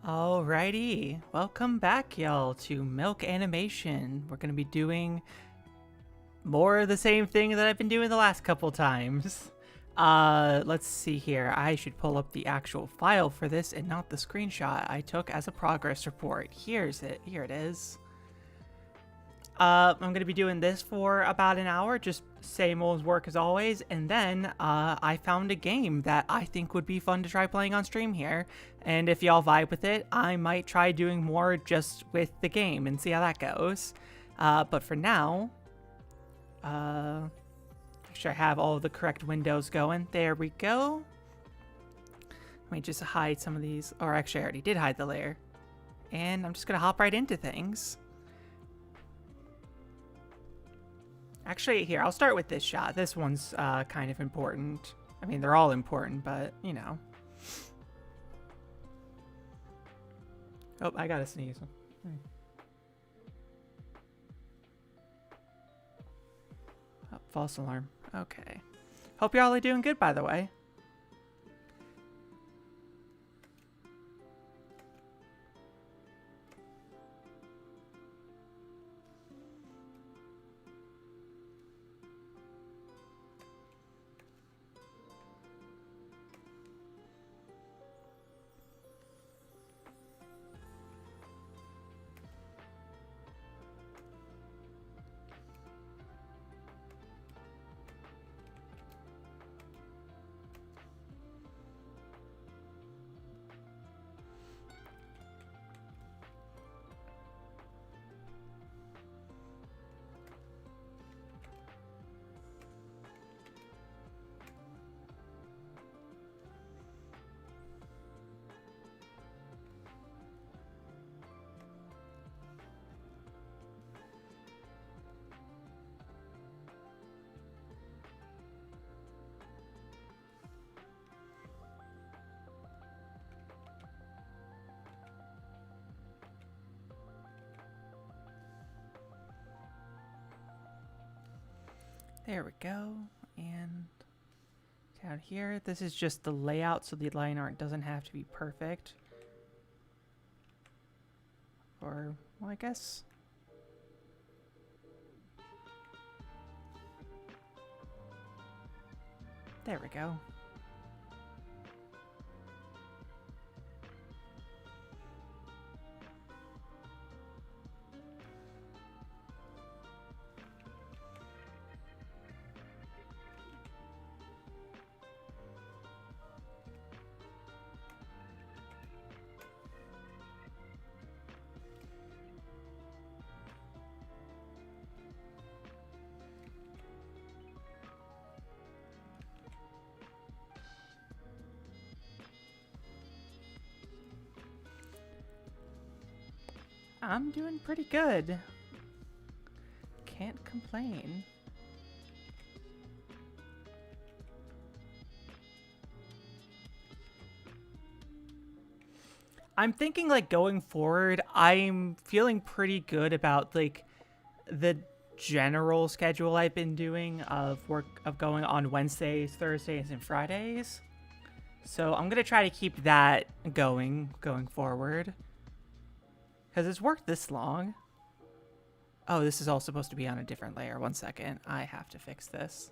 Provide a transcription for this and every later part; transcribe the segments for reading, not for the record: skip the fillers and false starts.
Alrighty, welcome back, y'all, to Milk Animation. We're gonna be doing more of the same thing that I've been doing the last couple times. Let's see here. I should pull up the actual file for this and not the screenshot I took as a progress report. Here it is. I'm gonna be doing this for about an hour, just same old work as always, and then I found a game that I think would be fun to try playing on stream here, and if y'all vibe with it, I might try doing more just with the game and see how that goes. But for now, make sure I have all of the correct windows going. There we go. Let me just hide some of these, or actually I already did hide the layer, and I'm just gonna hop right into things. Actually, here, I'll start with this shot. This one's kind of important. I mean, they're all important, but, you know. Oh, I gotta sneeze. Oh, false alarm. Okay. Hope y'all are doing good, by the way. There we go. And down here, this is just the layout, so the line art doesn't have to be perfect. Or, well, I guess. There we go. I'm doing pretty good. Can't complain. I'm thinking, like, going forward, I'm feeling pretty good about, like, the general schedule I've been doing of work of going on Wednesdays, Thursdays, and Fridays. So I'm gonna try to keep that going forward. Because it's worked this long. Oh, this is all supposed to be on a different layer. One second. I have to fix this.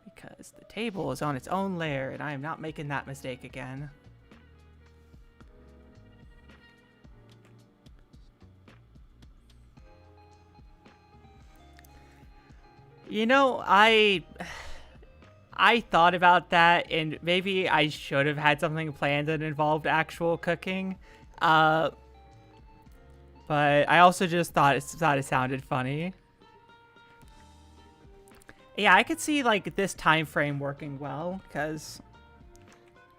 Because the table is on its own layer, and I am not making that mistake again. You know, I thought about that, and maybe I should have had something planned that involved actual cooking. But I also just thought it sounded funny. Yeah, I could see, like, this time frame working well, because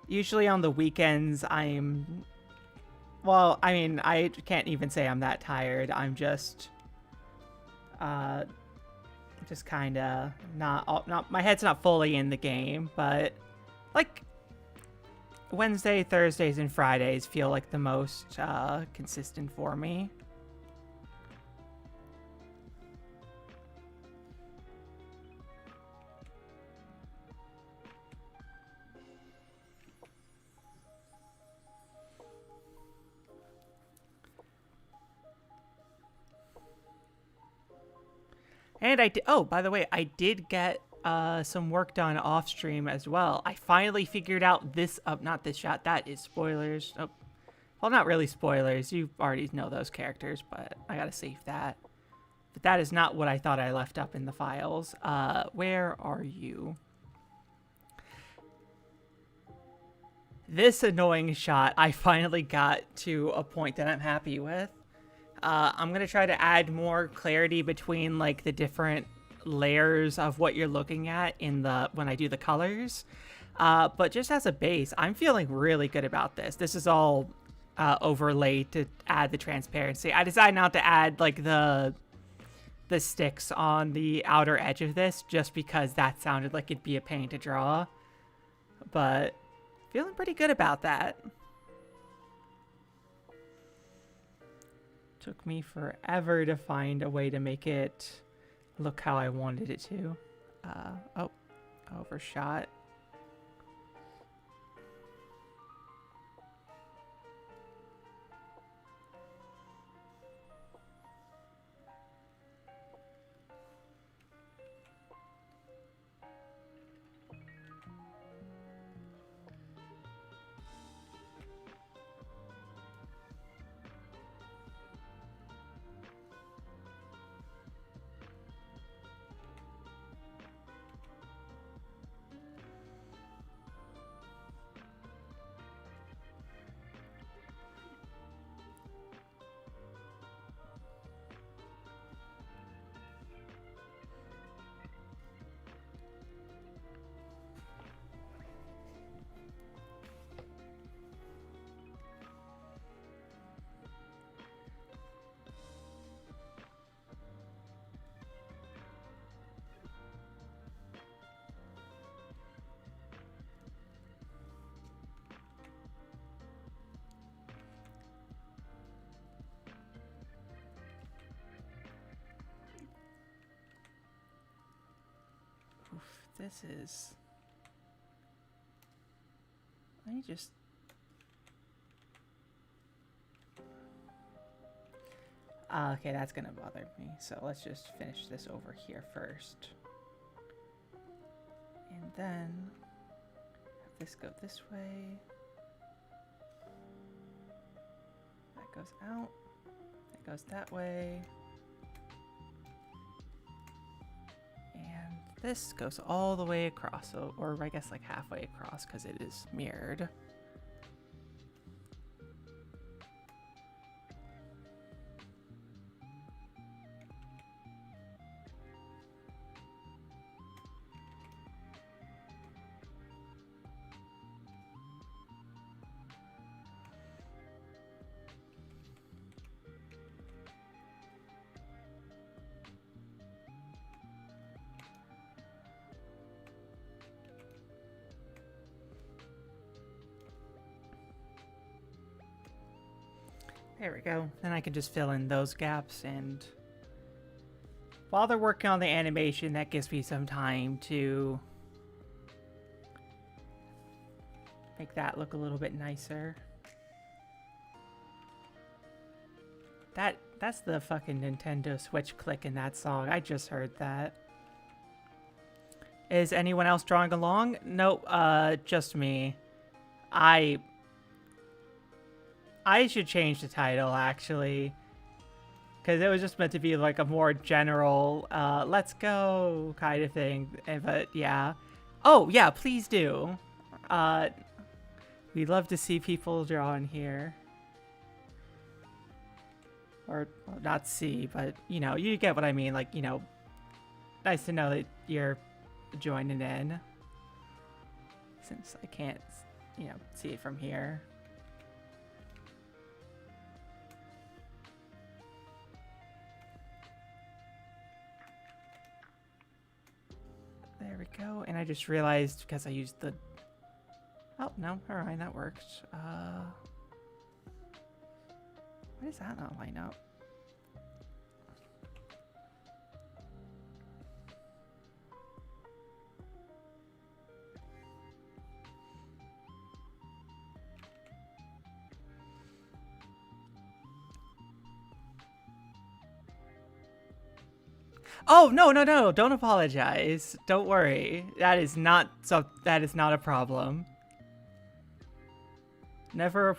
usually on the weekends well, I mean, I can't even say I'm that tired. I'm just kind of not my head's not fully in the game, but like Wednesday, Thursdays, and Fridays feel like the most consistent for me. And I did. Oh, by the way, I did get some work done off stream as well. I finally figured out this. Not this shot. That is spoilers. Oh, well, not really spoilers. You already know those characters, but I gotta save that. But that is not what I thought I left up in the files. Where are you? This annoying shot, I finally got to a point that I'm happy with. I'm gonna try to add more clarity between like the different layers of what you're looking at in the when I do the colors. But just as a base, I'm feeling really good about this. This is all overlaid to add the transparency. I decided not to add like the sticks on the outer edge of this just because that sounded like it'd be a pain to draw. But feeling pretty good about that. Took me forever to find a way to make it look how I wanted it to. Oh, overshot. This is... Let me just... okay, that's gonna bother me. So let's just finish this over here first. And then have this go this way. That goes out. That goes that way. And this goes all the way across, or I guess like halfway across because it is mirrored. There we go. Then I can just fill in those gaps, and while they're working on the animation, that gives me some time to make that look a little bit nicer. That's the fucking Nintendo Switch click in that song. I just heard that. Is anyone else drawing along? Nope, just me. I should change the title, actually. Because it was just meant to be like a more general, let's go kind of thing. But yeah. Oh, yeah, please do. We'd love to see people draw in here. Or, well, not see, but, you know, you get what I mean. Like, you know, nice to know that you're joining in. Since I can't, you know, see it from here. There we go. And I just realized because I used the... Oh, no. Alright, that works. Why does that not line up? Oh, no, no, no. Don't apologize. Don't worry. That is not a problem. Never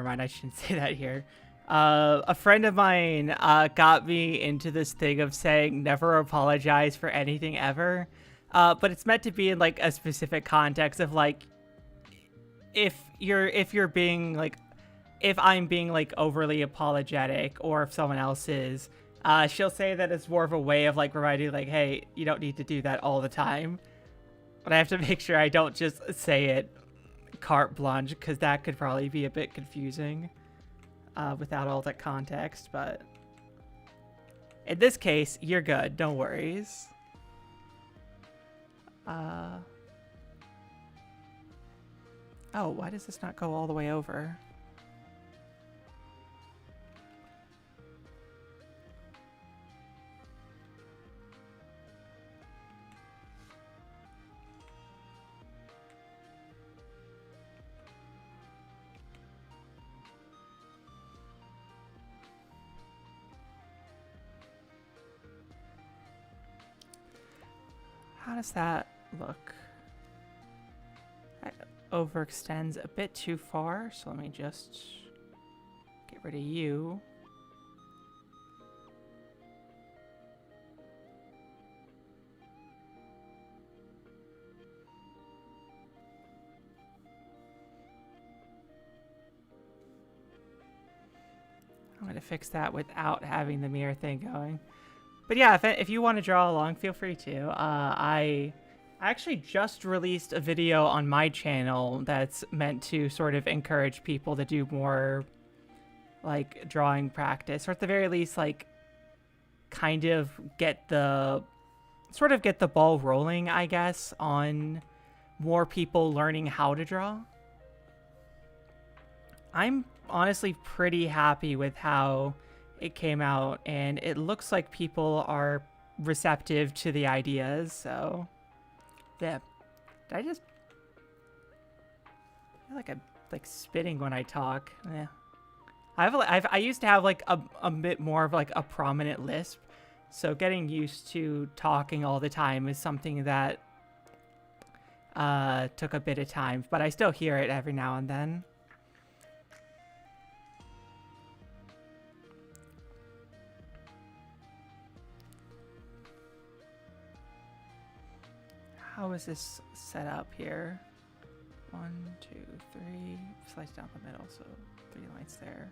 mind. I shouldn't say that here. A friend of mine got me into this thing of saying never apologize for anything ever. But it's meant to be in like a specific context of like if you're being like if I'm being like overly apologetic or if someone else is, she'll say that it's more of a way of like reminding like, hey, you don't need to do that all the time. But I have to make sure I don't just say it carte blanche because that could probably be a bit confusing without all that context. But in this case, you're good. No worries. Oh, why does this not go all the way over? How does that look? That overextends a bit too far, so let me just get rid of you. I'm going to fix that without having the mirror thing going. But yeah, if you want to draw along, feel free to. I actually just released a video on my channel that's meant to sort of encourage people to do more, like, drawing practice. Or at the very least, like, kind of get the ball rolling, I guess, on more people learning how to draw. I'm honestly pretty happy with how it came out, and it looks like people are receptive to the ideas, so yeah. Did I just I feel like I'm like spitting when I talk? Yeah. I used to have like a bit more of like a prominent lisp, so getting used to talking all the time is something that took a bit of time, but I still hear it every now and then. How is this set up here? 1, 2, 3. Slice down the middle, so 3 lines there.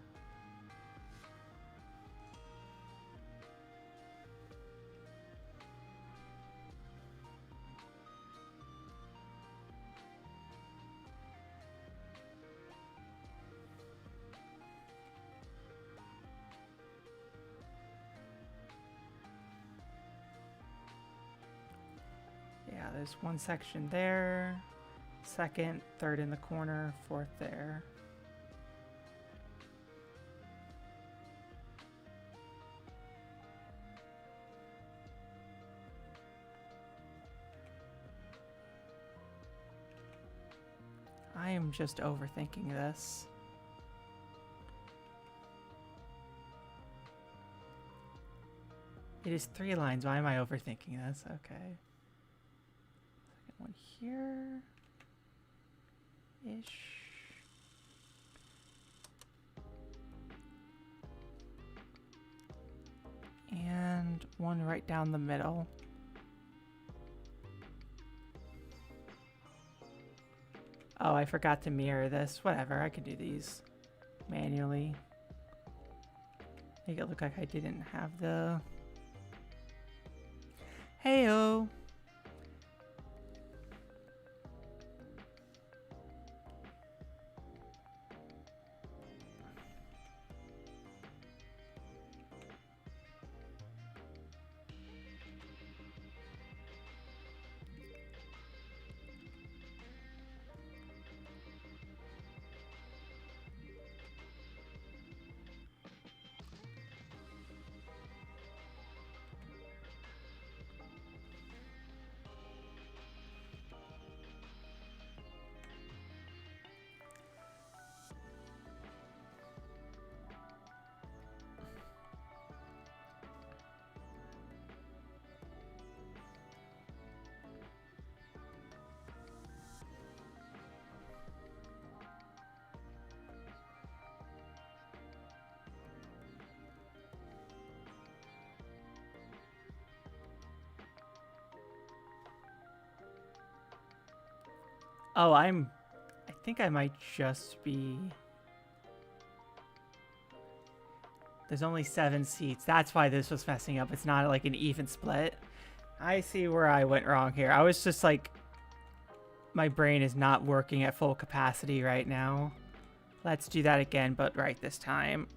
Yeah, there's one section there, second, third in the corner, fourth there. I am just overthinking this. It is 3 lines. Why am I overthinking this? Okay. One here ish, and one right down the middle. Oh, I forgot to mirror this. Whatever, I can do these manually. Make it look like I didn't have the... Heyo! Oh, I think I might just be... There's only 7 seats. That's why this was messing up. It's not like an even split. I see where I went wrong here. I was just like... My brain is not working at full capacity right now. Let's do that again, but right this time.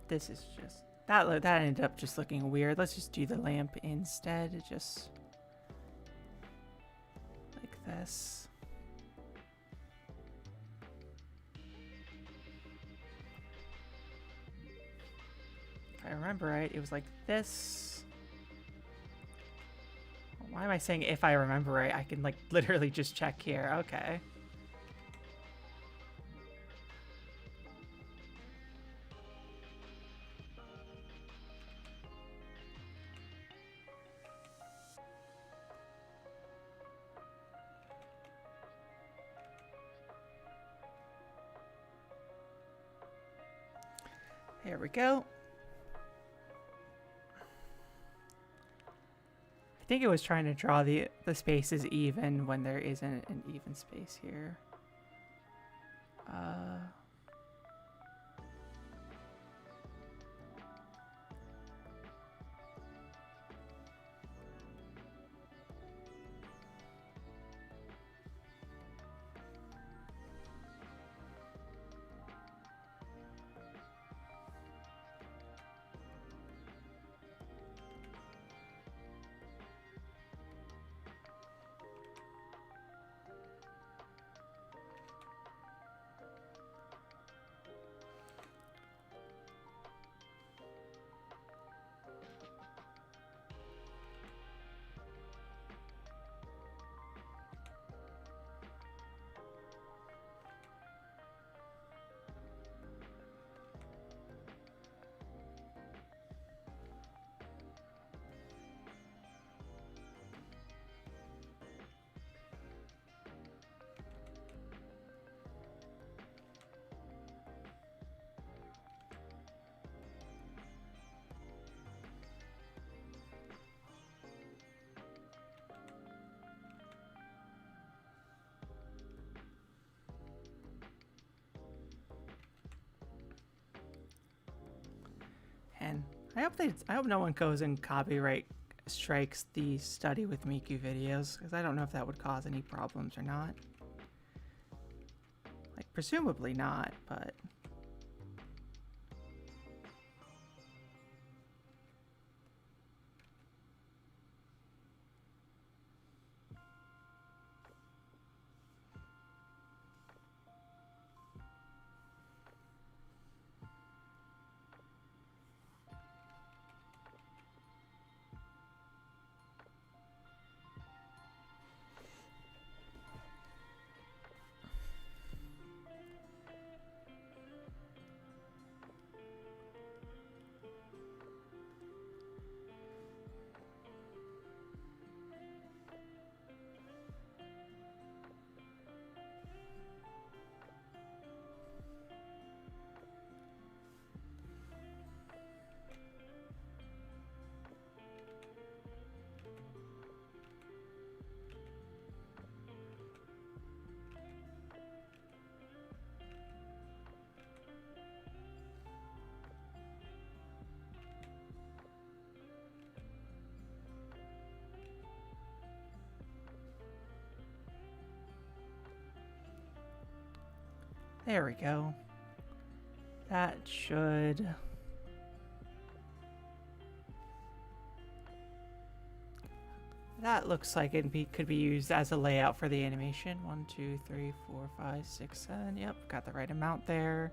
This is just... That ended up just looking weird. Let's just do the lamp instead. Just... like this. If I remember right, it was like this. Why am I saying if I remember right? I can like literally just check here. Okay. There we go. I think it was trying to draw the spaces even when there isn't an even space here. And I hope no one goes and copyright strikes the Study with Miku videos, because I don't know if that would cause any problems or not. Like, presumably not, but... There we go. That should... That looks like it could be used as a layout for the animation. 1, 2, 3, 4, 5, 6, 7. Yep, got the right amount there.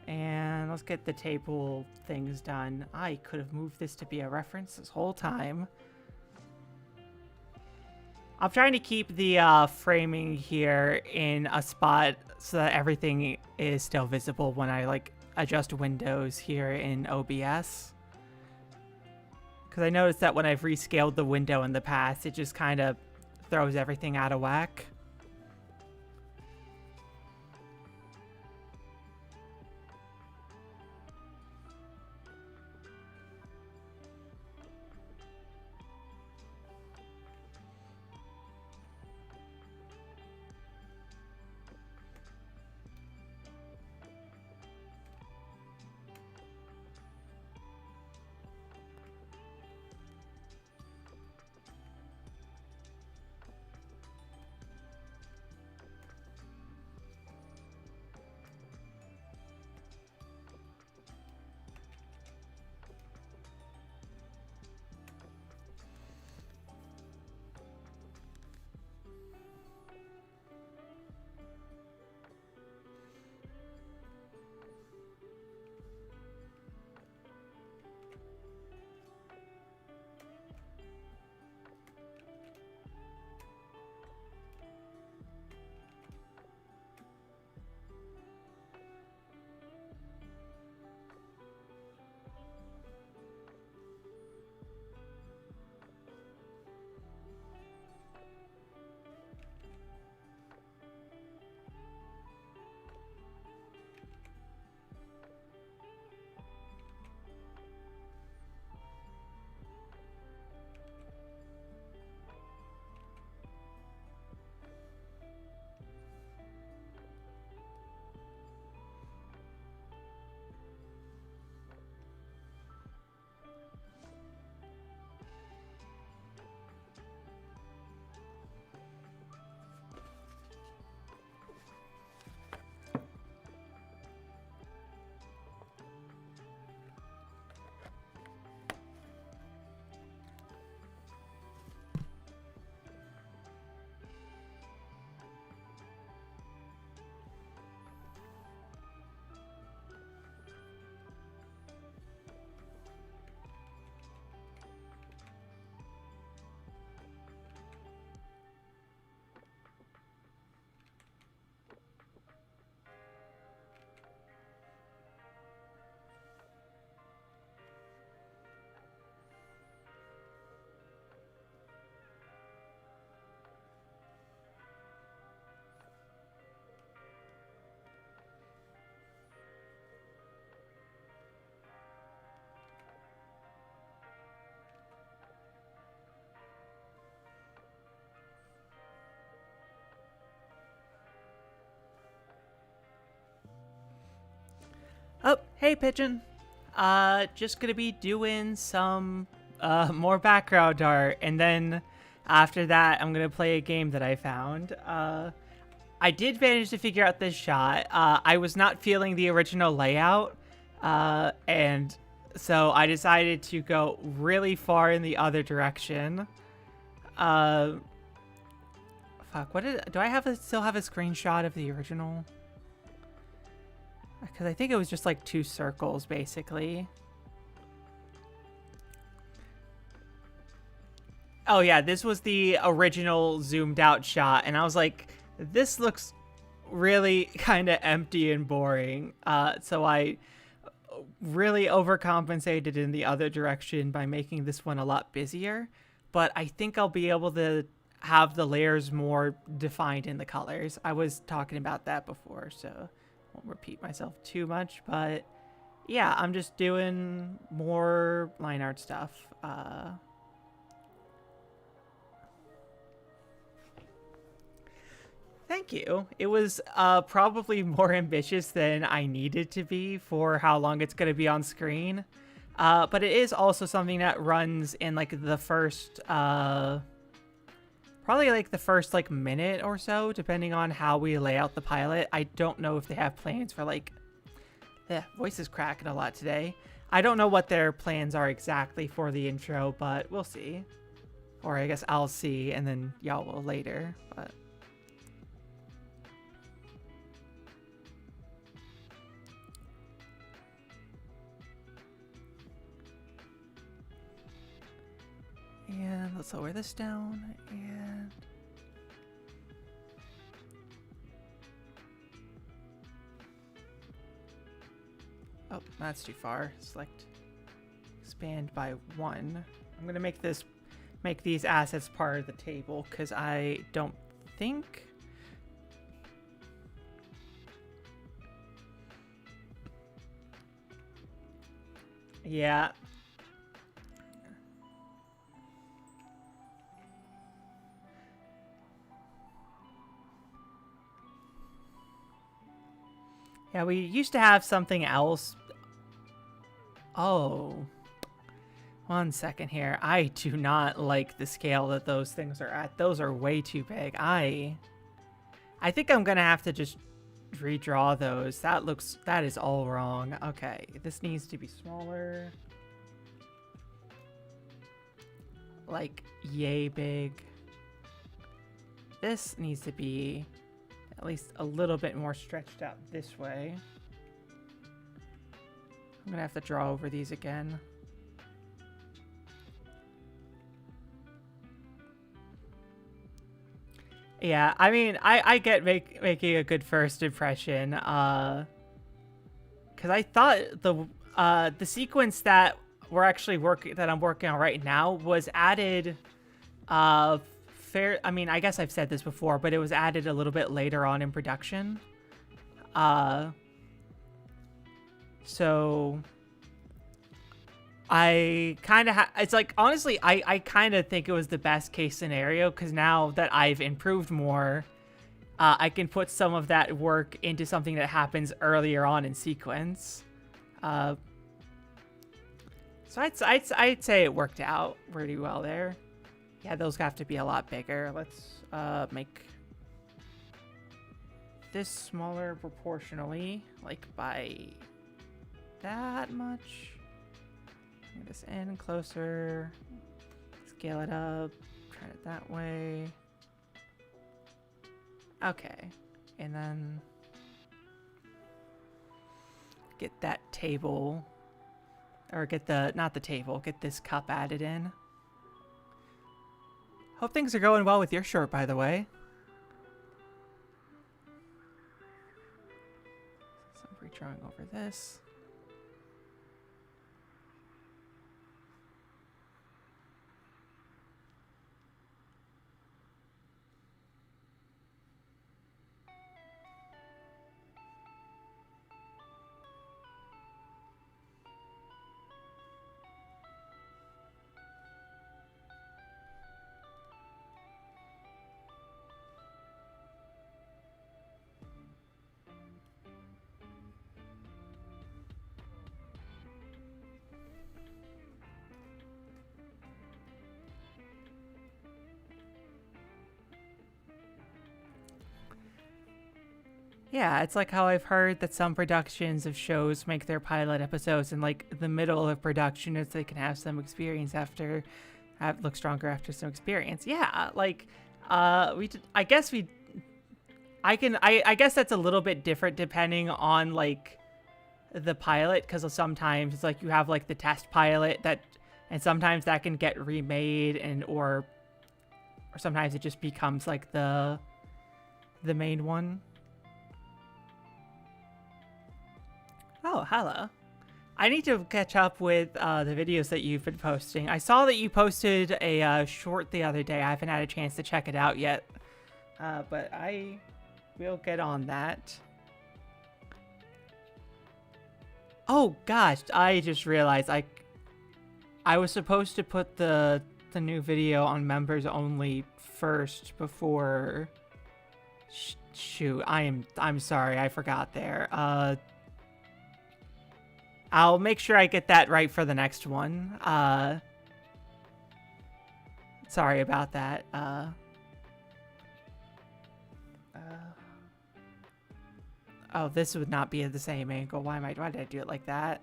And let's get the table things done. I could have moved this to be a reference this whole time. I'm trying to keep the framing here in a spot so that everything is still visible when I like adjust windows here in OBS. Because I noticed that when I've rescaled the window in the past, it just kind of throws everything out of whack. Oh, hey, Pigeon. Just gonna be doing some more background art, and then after that, I'm gonna play a game that I found. I did manage to figure out this shot. I was not feeling the original layout, and so I decided to go really far in the other direction. Fuck, do I still have a screenshot of the original? Because I think it was just like 2 circles, basically. Oh yeah, this was the original zoomed out shot, and I was like, this looks really kind of empty and boring. So I really overcompensated in the other direction by making this one a lot busier. But I think I'll be able to have the layers more defined in the colors. I was talking about that before, so won't repeat myself too much, but yeah, I'm just doing more line art stuff. Thank you. It was probably more ambitious than I needed to be for how long it's going to be on screen. But it is also something that runs in like the first probably like the first like minute or so, depending on how we lay out the pilot. I don't know if they have plans for like, voice is cracking a lot today. I don't know what their plans are exactly for the intro, but we'll see. Or I guess I'll see and then y'all will later, but. And let's lower this down, and oh, that's too far. Select expand by 1. I'm gonna make these assets part of the table because I don't think. Yeah. Yeah, we used to have something else. Oh. 1 second here. I do not like the scale that those things are at. Those are way too big. I think I'm gonna have to just redraw those. That is all wrong. Okay, this needs to be smaller. Like, yay big. This needs to be at least a little bit more stretched out this way. I'm gonna have to draw over these again. Yeah, I mean, I get making a good first impression, because I thought the sequence that I'm working on right now was added, I mean, I guess I've said this before, but it was added a little bit later on in production, so I kind of it's like, honestly, I kind of think it was the best case scenario because now that I've improved more, I can put some of that work into something that happens earlier on in sequence. So I'd say it worked out pretty well there. Yeah, those have to be a lot bigger. Let's make this smaller proportionally, like by that much. Bring this in closer, scale it up, turn it that way. Okay, and then get that table, or get not the table, get this cup added in. Hope things are going well with your short, by the way. So I'm redrawing over this. Yeah, it's like how I've heard that some productions of shows make their pilot episodes in like the middle of production so they can have some experience look stronger after some experience. Yeah, like I guess that's a little bit different depending on like the pilot, because sometimes it's like you have like the test pilot and sometimes that can get remade or sometimes it just becomes like the main one. Oh, hello. I need to catch up with the videos that you've been posting. I saw that you posted a short the other day. I haven't had a chance to check it out yet, but I will get on that. Oh gosh, I just realized I was supposed to put the new video on members only first before. Shoot, I'm sorry, I forgot there. I'll make sure I get that right for the next one. Sorry about that. Oh, this would not be at the same angle. Why did I do it like that?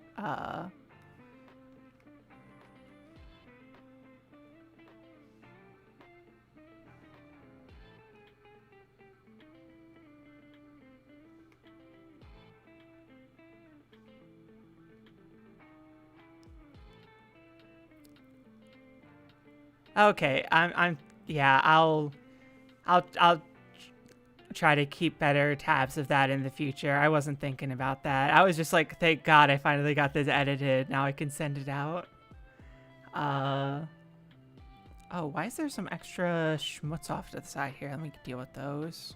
Okay, yeah, I'll try to keep better tabs of that in the future. I wasn't thinking about that. I was just like, thank God I finally got this edited. Now I can send it out. Oh, why is there some extra schmutz off to the side here? Let me deal with those.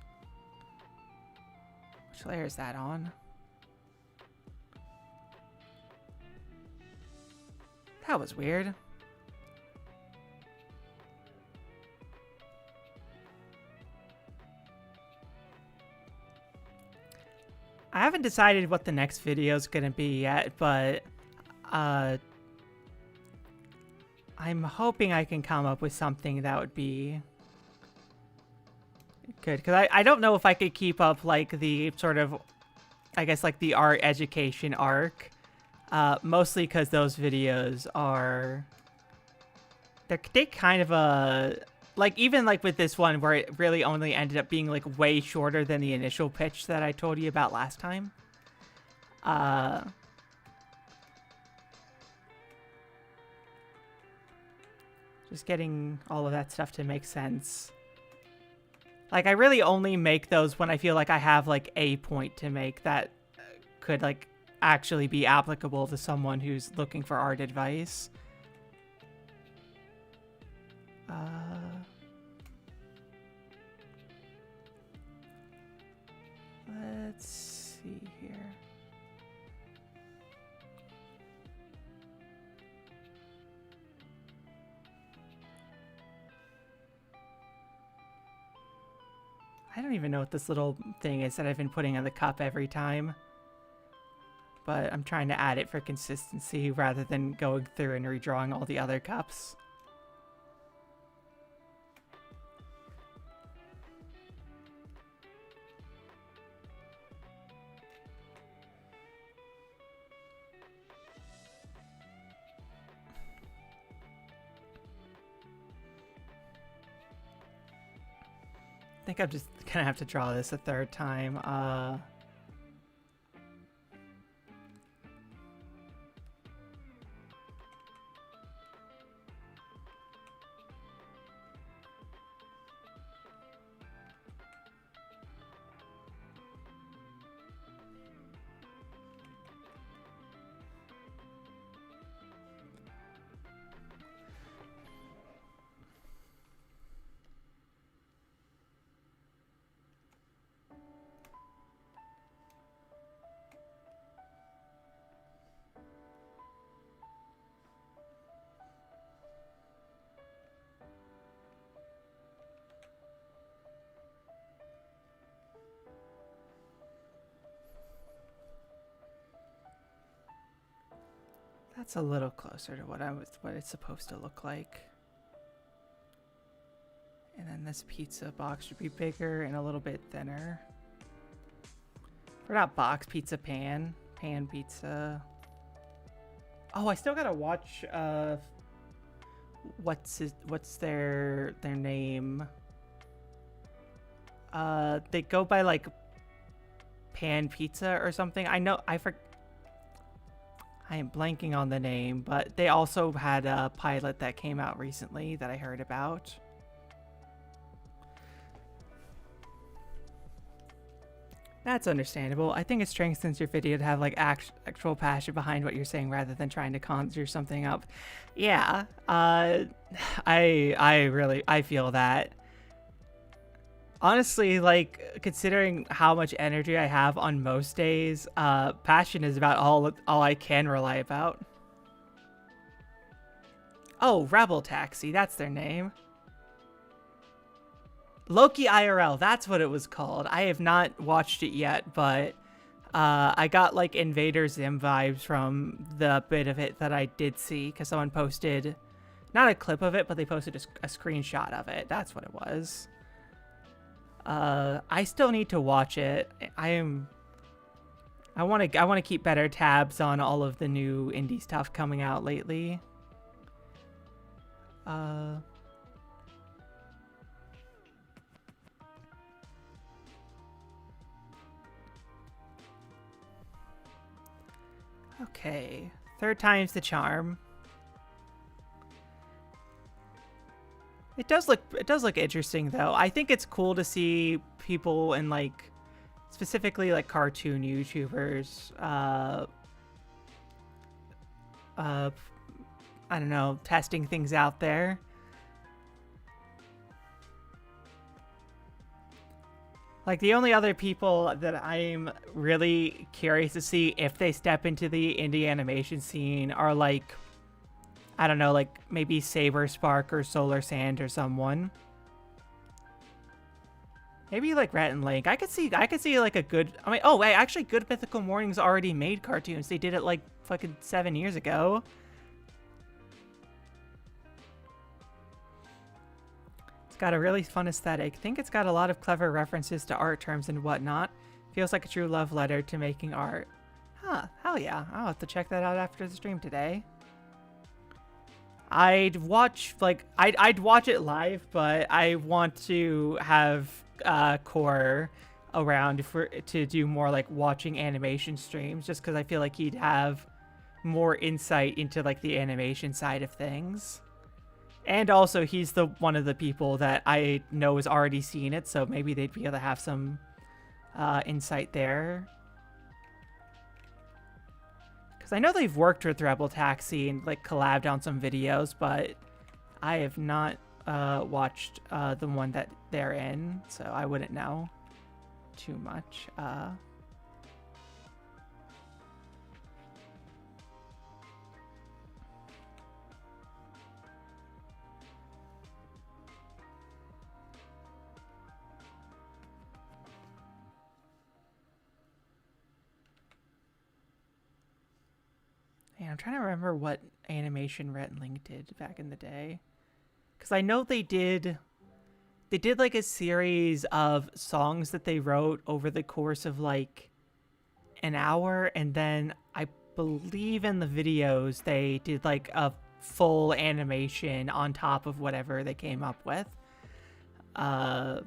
Which layer is that on? That was weird. I haven't decided what the next video is going to be yet, but I'm hoping I can come up with something that would be good. Because I don't know if I could keep up, like, the sort of, I guess, like, the art education arc. Mostly because those videos are... They kind of like, even like with this one where it really only ended up being like way shorter than the initial pitch that I told you about last time. Just getting all of that stuff to make sense. Like, I really only make those when I feel like I have like a point to make that could like actually be applicable to someone who's looking for art advice. Let's see here. I don't even know what this little thing is that I've been putting on the cup every time. But I'm trying to add it for consistency rather than going through and redrawing all the other cups. I think I'm just gonna have to draw this a third time. That's a little closer to what it's supposed to look like. And then this pizza box should be bigger and a little bit thinner. Or not box, pizza pan. Pan pizza. Oh, I still gotta watch what's their name? They go by like Pan Pizza or something. I know I am blanking on the name, but they also had a pilot that came out recently that I heard about. That's understandable. I think it strengthens your video to have like actual passion behind what you're saying rather than trying to conjure something up. Yeah, I feel that. Honestly, like, considering how much energy I have on most days, passion is about all I can rely about. Oh, Rebel Taxi, that's their name. Loki IRL, that's what it was called. I have not watched it yet, but I got like Invader Zim vibes from the bit of it that I did see, because someone posted, not a clip of it, but they posted a screenshot of it. That's what it was. I still need to watch it. I want to keep better tabs on all of the new indie stuff coming out lately. Okay, third time's the charm. It does look interesting though. I think it's cool to see people in like specifically like cartoon YouTubers I don't know, testing things out there. Like, the only other people that I'm really curious to see if they step into the indie animation scene are, like, I don't know, like, maybe Saber Spark or Solar Sand or someone. Maybe, like, Rhett and Link. I could see, like, a good... I mean, oh, wait, actually, Good Mythical Mornings already made cartoons. They did it, like, fucking 7 years ago. Got a really fun aesthetic. I think it's got a lot of clever references to art terms and whatnot. Feels like a true love letter to making art. Huh, hell yeah. I'll have to check that out after the stream today. I'd watch, like, I'd watch it live, but I want to have Core around to do more, like, watching animation streams, just because I feel like he'd have more insight into, like, the animation side of things. And also, he's one of the people that I know has already seen it, so maybe they'd be able to have some insight there. Because I know they've worked with Rebel Taxi and, like, collabed on some videos, but I have not watched the one that they're in, so I wouldn't know too much. Yeah, I'm trying to remember what animation Rhett and Link did back in the day. Because I know they did like a series of songs that they wrote over the course of like an hour. And then I believe in the videos, they did like a full animation on top of whatever they came up with. I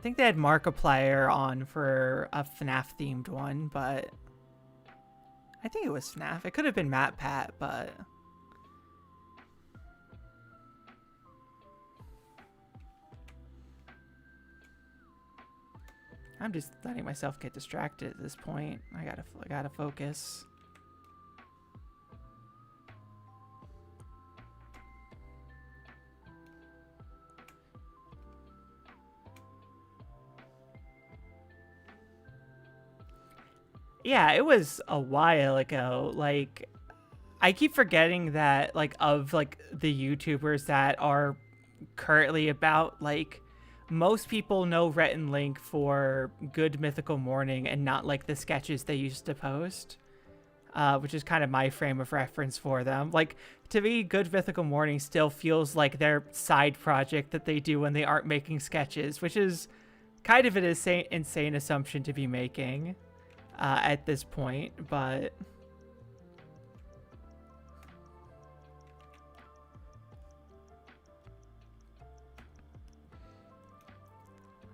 think they had Markiplier on for a FNAF themed one, but I think it was FNAF. It could have been Matt Pat, but I'm just letting myself get distracted at this point. I gotta focus. Yeah, it was a while ago. Like, I keep forgetting that, like, of, like, the YouTubers that are currently about, like, most people know Rhett and Link for Good Mythical Morning and not, like, the sketches they used to post, which is kind of my frame of reference for them. Like, to me, Good Mythical Morning still feels like their side project that they do when they aren't making sketches, which is kind of an insane assumption to be making. At this point, but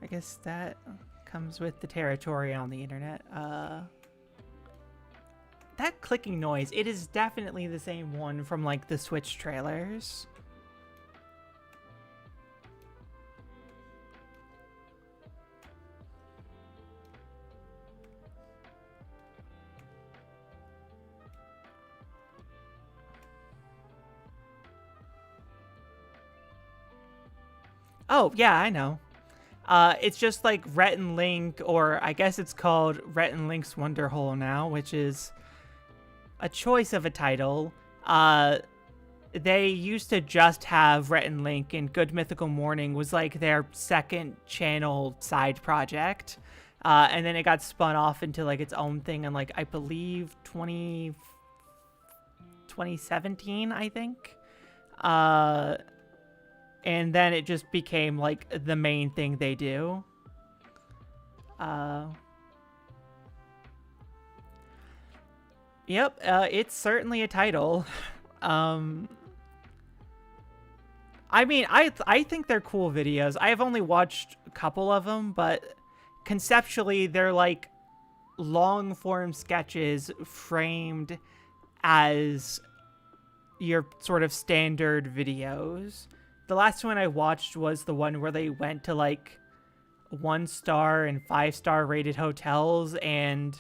I guess that comes with the territory on the internet. That clicking noise, it is definitely the same one from like the Switch trailers. Oh, yeah, I know. It's just like Rhett and Link, or I guess it's called Rhett and Link's Wonder Hole now, which is a choice of a title. They used to just have Rhett and Link, and Good Mythical Morning was like their second channel side project. And then it got spun off into like its own thing in like, I believe 2017, I think. And then it just became, like, the main thing they do. Yep, it's certainly a title. I mean, I think they're cool videos. I have only watched a couple of them, but conceptually, they're, like, long-form sketches framed as your sort of standard videos. The last one I watched was the one where they went to, like, 1-star and 5-star rated hotels, and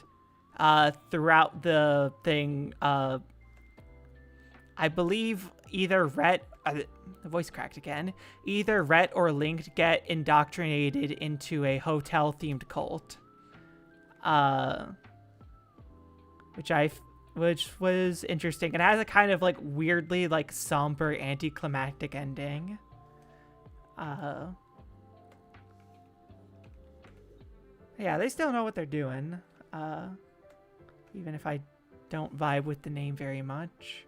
throughout the thing, I believe either Rhett the voice cracked again. Either Rhett or Link get indoctrinated into a hotel-themed cult. Which was interesting. It has a kind of like weirdly like somber anticlimactic ending. Yeah, they still know what they're doing. Even if I don't vibe with the name very much.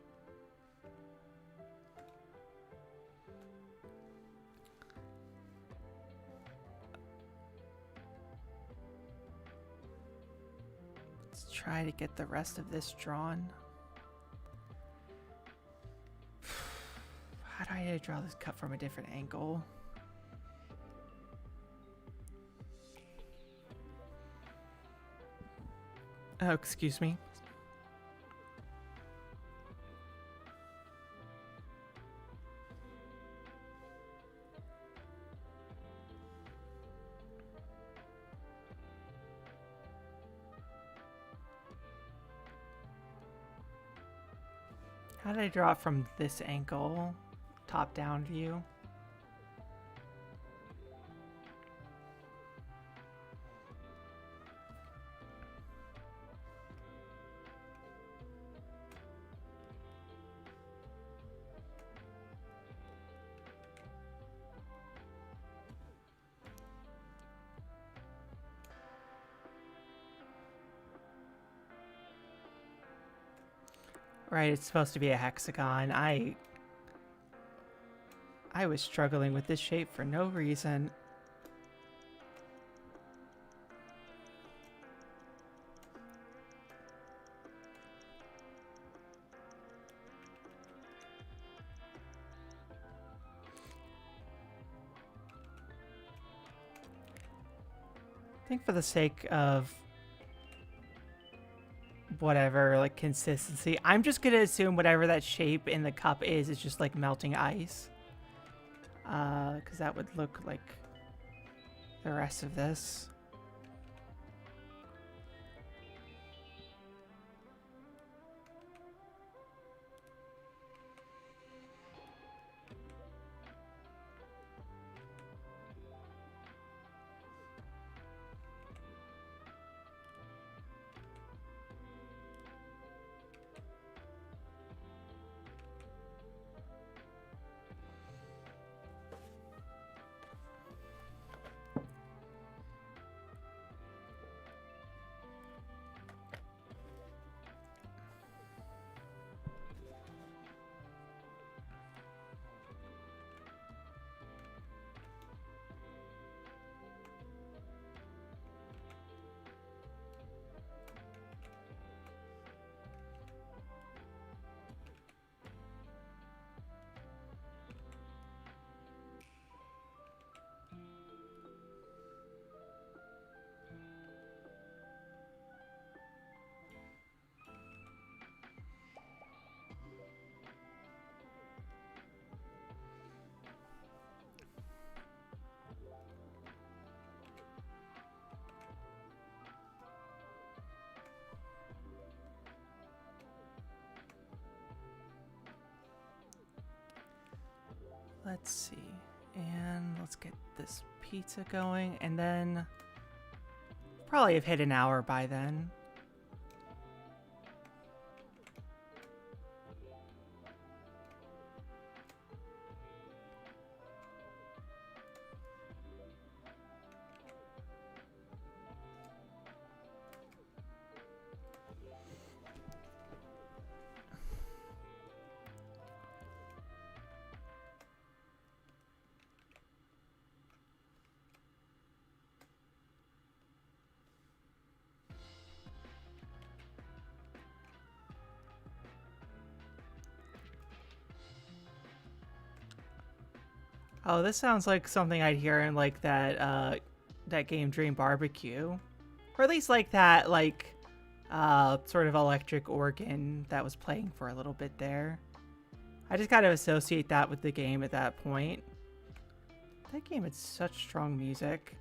Let's try to get the rest of this drawn. How do I draw this cut from a different angle? Oh, excuse me. How did I draw it from this angle? Top-down view. Right, it's supposed to be a hexagon. I was struggling with this shape for no reason. I think for the sake of whatever, like, consistency, I'm just gonna assume whatever that shape in the cup is just like melting ice. Because that would look like the rest of this. Let's see. And let's get this pizza going. And then probably have hit an hour by then. Oh, this sounds like something I'd hear in like that that game Dream Barbecue. Or at least like that like sort of electric organ that was playing for a little bit there. I just kind of associate that with the game at that point. That game had such strong music.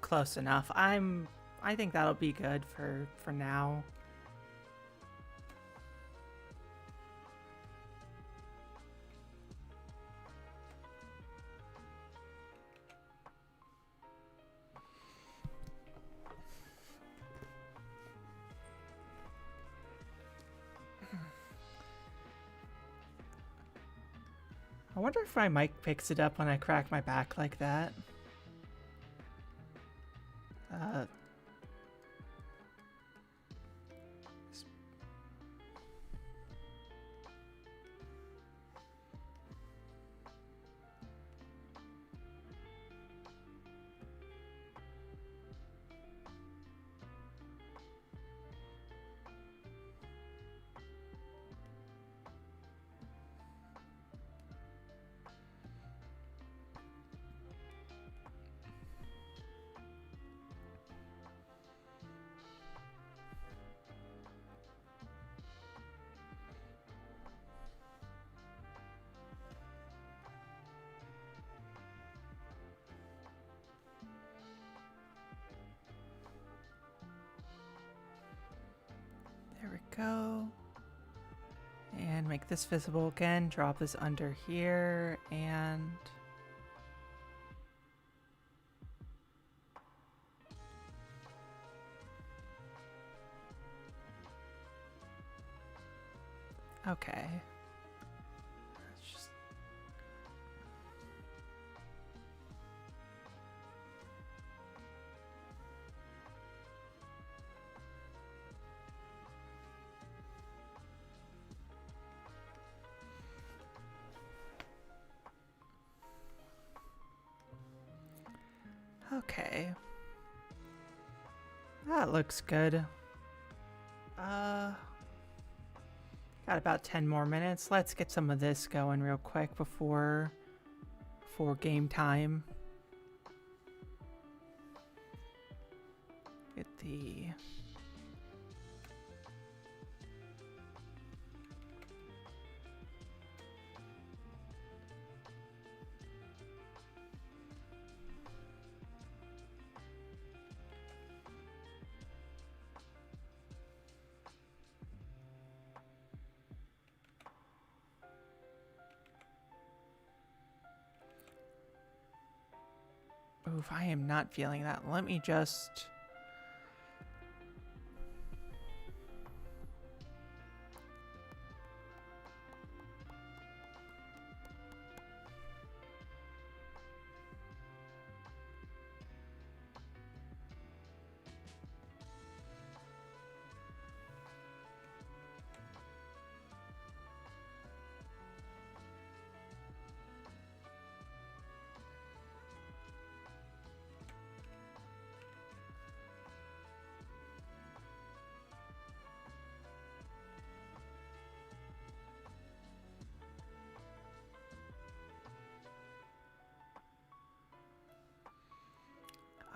close enough. I think that'll be good for now. I wonder if my mic picks it up when I crack my back like that. There we go. And make this visible again. Drop this under here and... Okay. Let's just... Okay. That looks good. Got about 10 more minutes. Let's get some of this going real quick before game time. Get the... Oof, I am not feeling that. Let me just...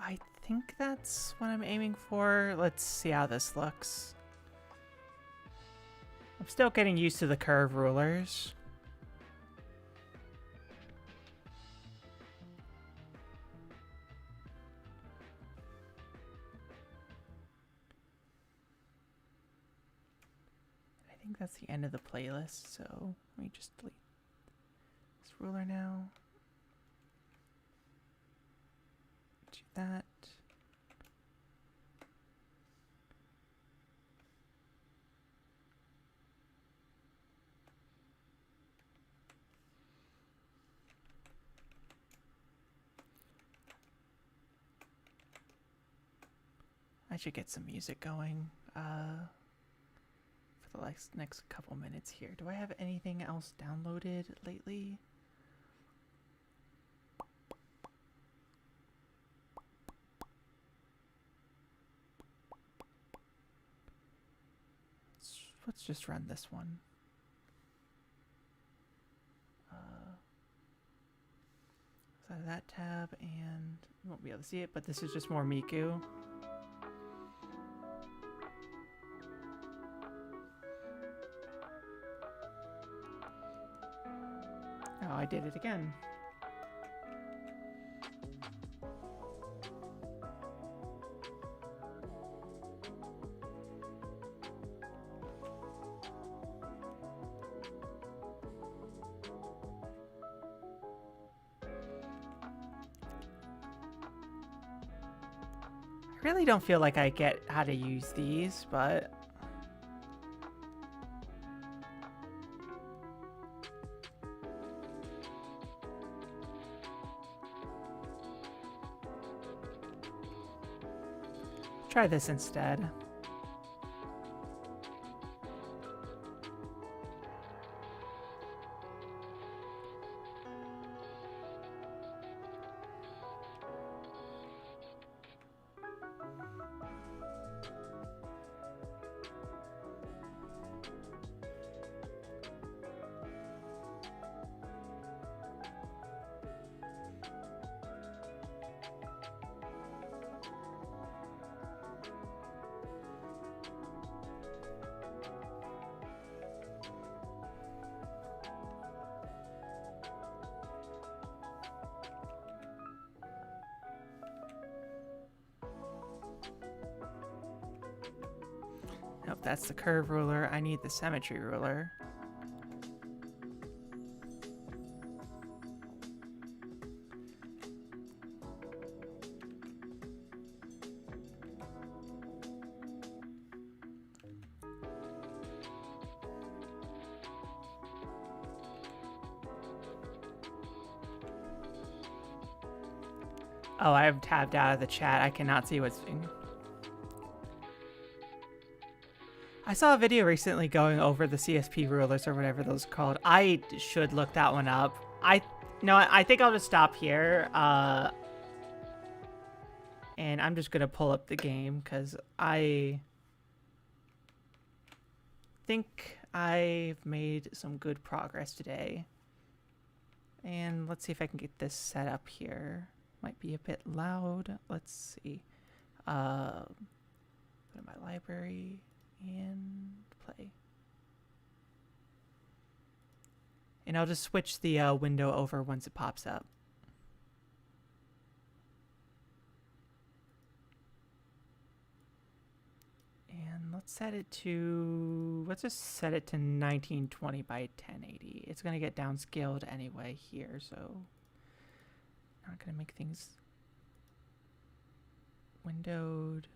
I think that's what I'm aiming for. Let's see how this looks. I'm still getting used to the curve rulers. I think that's the end of the playlist, so let me just delete this ruler now. Do that. I should get some music going for the next couple minutes here. Do I have anything else downloaded lately? Let's just run this one. Out of that tab, and you won't be able to see it, but this is just more Miku. Oh, I did it again. I really don't feel like I get how to use these, but... try this instead. Nope, that's the curve ruler. I need the symmetry ruler. Oh, I've tabbed out of the chat. I cannot see what's being... I saw a video recently going over the CSP rulers or whatever those are called. I should look that one up. I think I'll just stop here. And I'm just going to pull up the game because I think I've made some good progress today. And let's see if I can get this set up here. Might be a bit loud. Let's see. Go to my library and play. And I'll just switch the window over once it pops up. And let's set it to, let's just set it to 1920 by 1080. It's going to get downscaled anyway here, so not going to make things windowed.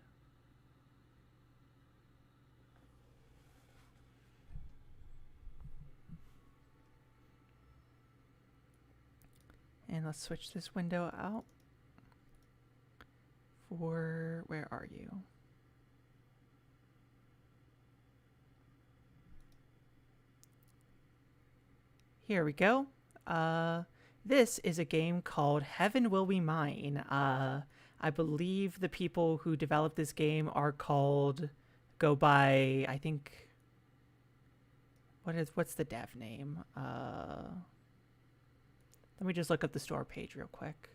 And let's switch this window out for, where are you? Here we go. This is a game called Heaven Will Be Mine. I believe the people who developed this game are called, go by, I think, what's the dev name? Let me just look up the store page real quick.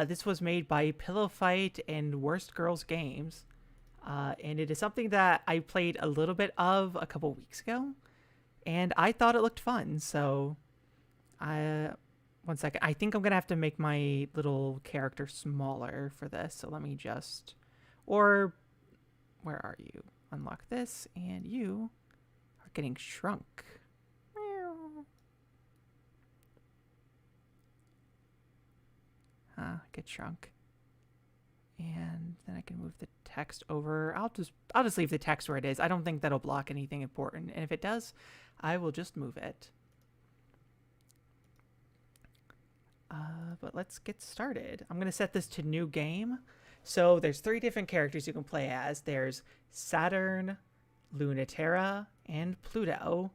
This was made by Pillow Fight and Worst Girls Games. And it is something that I played a little bit of a couple weeks ago. And I thought it looked fun, so... one second. I think I'm going to have to make my little character smaller for this. So let me just... Or, where are you? Unlock this, and you are getting shrunk. Get shrunk. And then I can move the text over. I'll just leave the text where it is. I don't think that'll block anything important. And if it does, I will just move it. But let's get started. I'm going to set this to new game. So there's 3 different characters you can play as. There's Saturn, Lunaterra, and Pluto.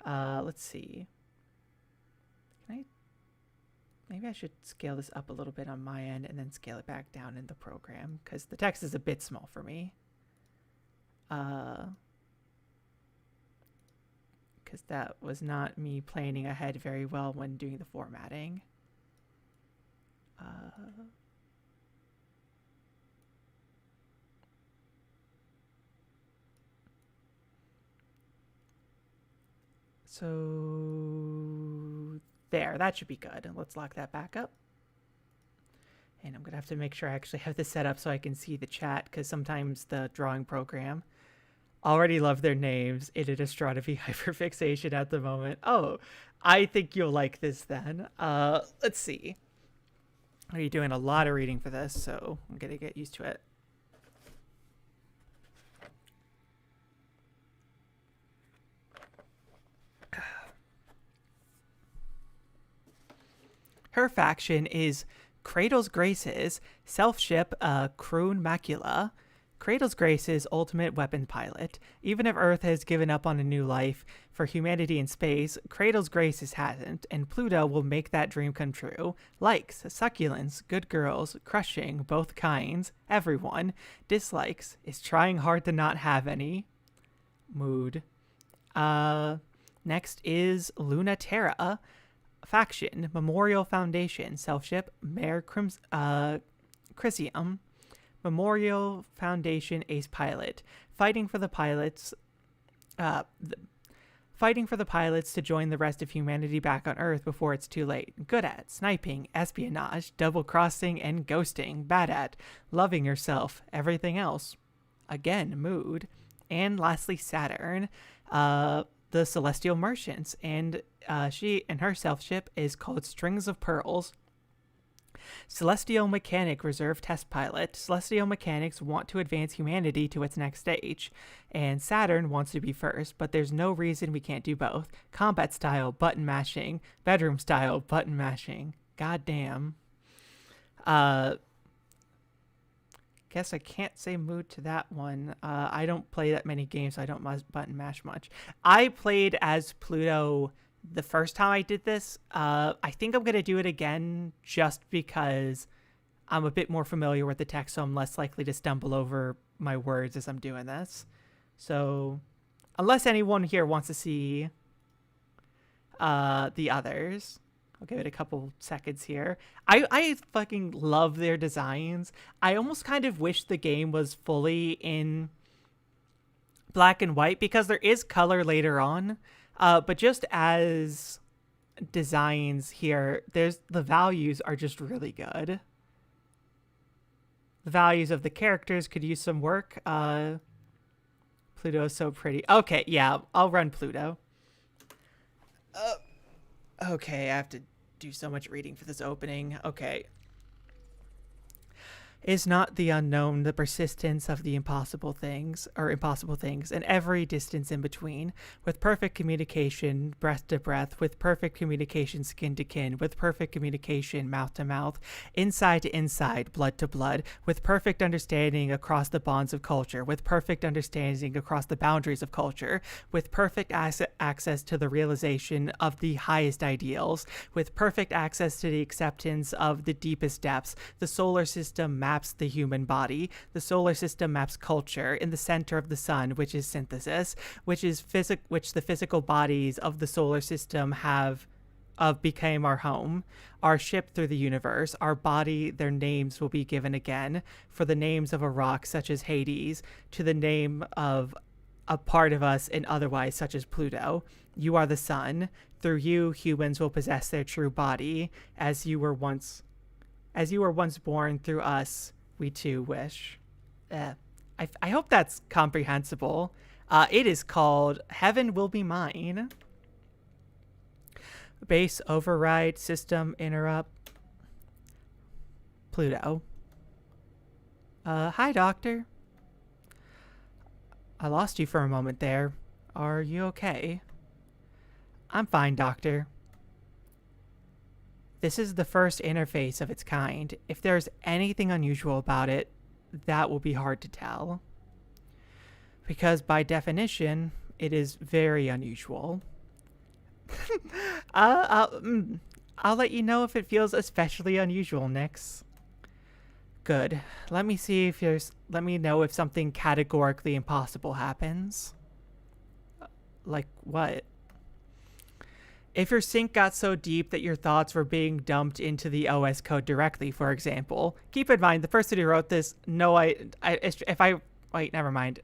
Let's see. Maybe I should scale this up a little bit on my end and then scale it back down in the program because the text is a bit small for me. Because that was not me planning ahead very well when doing the formatting. So there, that should be good. Let's lock that back up. And I'm going to have to make sure I actually have this set up so I can see the chat because sometimes the drawing program already love their names. It is astronomy hyperfixation at the moment. Oh, I think you'll like this then. Let's see. You're doing a lot of reading for this, so I'm gonna get used to it. Her faction is Cradle's Grace's self-ship Croon Macula. Cradle's Grace's ultimate weapon pilot. Even if Earth has given up on a new life for humanity in space, Cradle's Grace's hasn't, and Pluto will make that dream come true. Likes, succulents, good girls, crushing, both kinds, everyone. Dislikes, is trying hard to not have any. Mood. Next is Luna Terra. Faction, Memorial Foundation, self-ship, Mare Chrysium. Memorial Foundation ace pilot, fighting for the pilots to join the rest of humanity back on Earth before it's too late. Good at sniping, espionage, double-crossing, and ghosting. Bad at loving yourself, everything else. Again, mood. And lastly, Saturn, the Celestial Merchants, and she and her self-ship is called Strings of Pearls. Celestial Mechanic Reserve Test Pilot. Celestial Mechanics want to advance humanity to its next stage, and Saturn wants to be first, but there's no reason we can't do both. Combat style, button mashing. Bedroom style, button mashing. God damn. Guess I can't say mood to that one. I don't play that many games, so I don't button mash much. I played as Pluto the first time I did this. I think I'm going to do it again just because I'm a bit more familiar with the text, so I'm less likely to stumble over my words as I'm doing this. So unless anyone here wants to see the others, I'll give it a couple seconds here. I fucking love their designs. I almost kind of wish the game was fully in black and white because there is color later on. But just as designs here, the values are just really good. The values of the characters could use some work. Pluto is so pretty. Okay, yeah, I'll run Pluto. Okay, I have to do so much reading for this opening. Okay. Is not the unknown the persistence of the impossible things, and every distance in between, with perfect communication breath to breath, with perfect communication skin to kin, with perfect communication mouth to mouth, inside to inside, blood to blood, with perfect understanding across the bonds of culture, with perfect understanding across the boundaries of culture, with perfect access to the realization of the highest ideals, with perfect access to the acceptance of the deepest depths. The solar system maps the human body. The solar system maps culture in the center of the sun, which is synthesis, which the physical bodies of the solar system became our home, our ship through the universe, our body. Their names will be given again, for the names of a rock such as Hades, to the name of a part of us and otherwise such as Pluto. You are the sun. Through you, humans will possess their true body, as you were once born. Through us, we too wish. I hope that's comprehensible. It is called Heaven Will Be Mine. Base override, system interrupt. Pluto. Hi, Doctor. I lost you for a moment there. Are you okay? I'm fine, Doctor. This is the first interface of its kind. If there's anything unusual about it, that will be hard to tell. Because by definition, it is very unusual. I'll let you know if it feels especially unusual, Nix. Good. Let me know if something categorically impossible happens. Like what? If your sink got so deep that your thoughts were being dumped into the OS code directly, for example. Keep in mind, the person who wrote this, wait, never mind.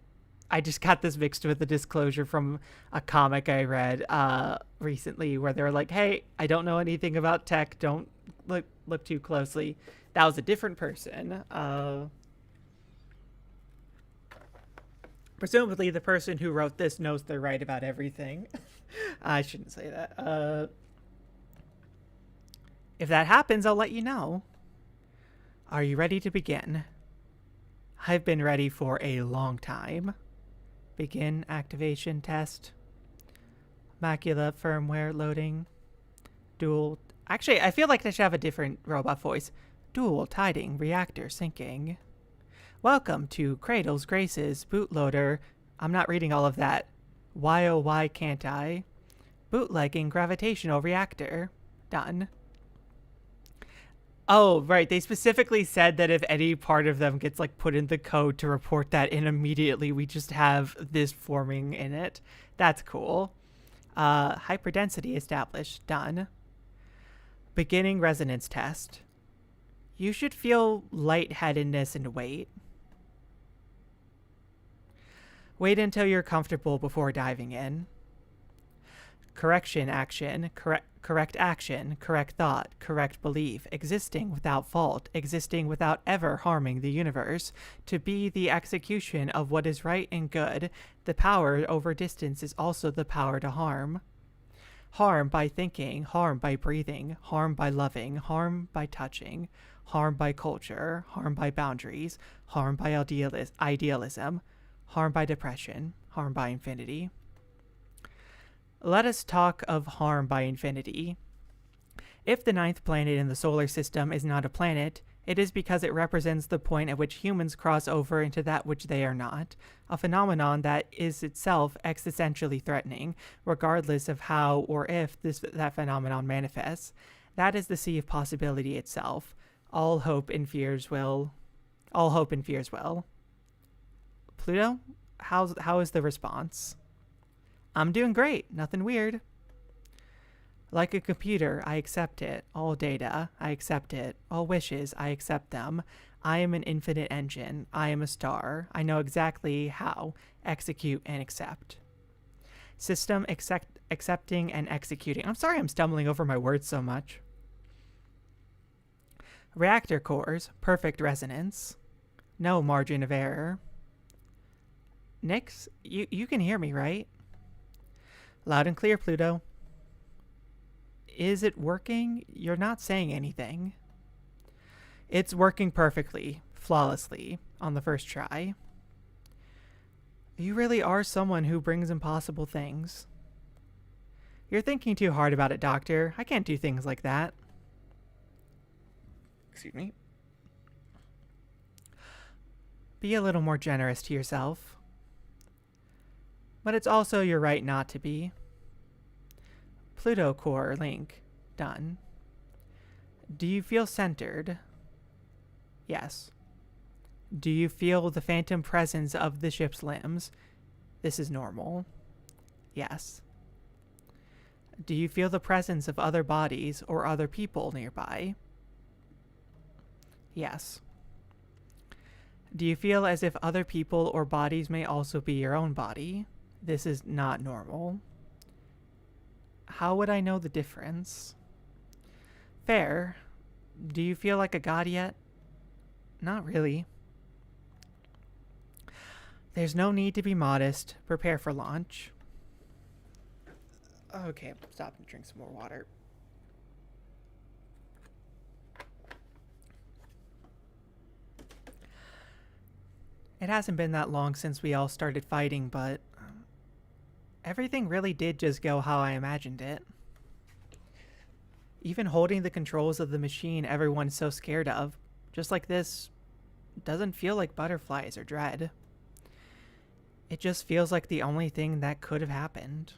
I just got this mixed with a disclosure from a comic I read recently where they were like, hey, I don't know anything about tech. Don't look too closely. That was a different person. Presumably the person who wrote this knows they're right about everything. I shouldn't say that. If that happens, I'll let you know. Are you ready to begin? I've been ready for a long time. Begin activation test. Macula firmware loading. Dual. Actually, I feel like I should have a different robot voice. Dual tiding reactor syncing. Welcome to Cradle's Grace's bootloader. I'm not reading all of that. Why oh why can't I? Bootlegging gravitational reactor. Done. Oh, right. They specifically said that if any part of them gets like put in the code to report that in immediately, we just have this forming in it. That's cool. Hyperdensity established. Done. Beginning resonance test. You should feel lightheadedness and weight. Wait until you're comfortable before diving in. Correction action, correct action, correct thought, correct belief, existing without fault, existing without ever harming the universe, to be the execution of what is right and good. The power over distance is also the power to harm. Harm by thinking, harm by breathing, harm by loving, harm by touching, harm by culture, harm by boundaries, harm by idealism, harm by depression, harm by infinity. Let us talk of harm by infinity. If the ninth planet in the solar system is not a planet, it is because it represents the point at which humans cross over into that which they are not, a phenomenon that is itself existentially threatening, regardless of how or if that phenomenon manifests. That is the sea of possibility itself. All hope and fears well. Pluto, how is the response? I'm doing great. Nothing weird. Like a computer, I accept it. All data, I accept it. All wishes, I accept them. I am an infinite engine. I am a star. I know exactly how. Execute and accept. System accepting and executing. I'm sorry I'm stumbling over my words so much. Reactor cores, perfect resonance. No margin of error. Nix, you can hear me, right? Loud and clear, Pluto. Is it working? You're not saying anything. It's working perfectly, flawlessly, on the first try. You really are someone who brings impossible things. You're thinking too hard about it, Doctor. I can't do things like that. Excuse me. Be a little more generous to yourself. But it's also your right not to be. Pluto core link. Done. Do you feel centered? Yes. Do you feel the phantom presence of the ship's limbs? This is normal. Yes. Do you feel the presence of other bodies or other people nearby? Yes. Do you feel as if other people or bodies may also be your own body? This is not normal. How would I know the difference? Fair. Do you feel like a god yet? Not really. There's no need to be modest. Prepare for launch. Okay, stop and drink some more water. It hasn't been that long since we all started fighting, but everything really did just go how I imagined it. Even holding the controls of the machine everyone's so scared of, just like this, doesn't feel like butterflies or dread. It just feels like the only thing that could have happened.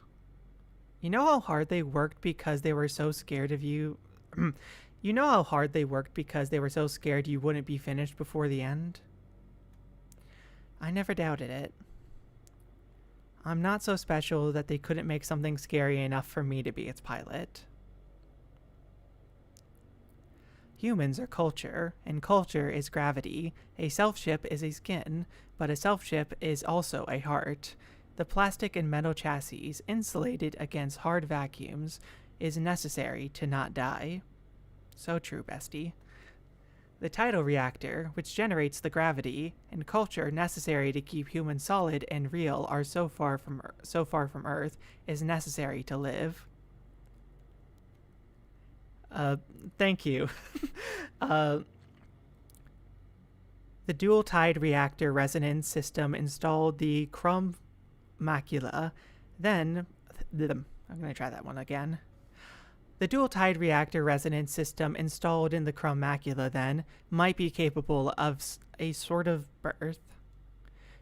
You know how hard they worked because they were so scared of you? You know how hard they worked because they were so scared you wouldn't be finished before the end? I never doubted it. I'm not so special that they couldn't make something scary enough for me to be its pilot. Humans are culture, and culture is gravity. A self-ship is a skin, but a self-ship is also a heart. The plastic and metal chassis, insulated against hard vacuums, is necessary to not die. So true, bestie. The tidal reactor, which generates the gravity, and culture necessary to keep humans solid and real are so far from Earth, is necessary to live. Thank you. The dual-tide reactor resonance system installed the Crum macula. Then, I'm going to try that one again. The dual-tide reactor resonance system installed in the Crum macula then might be capable of a sort of birth.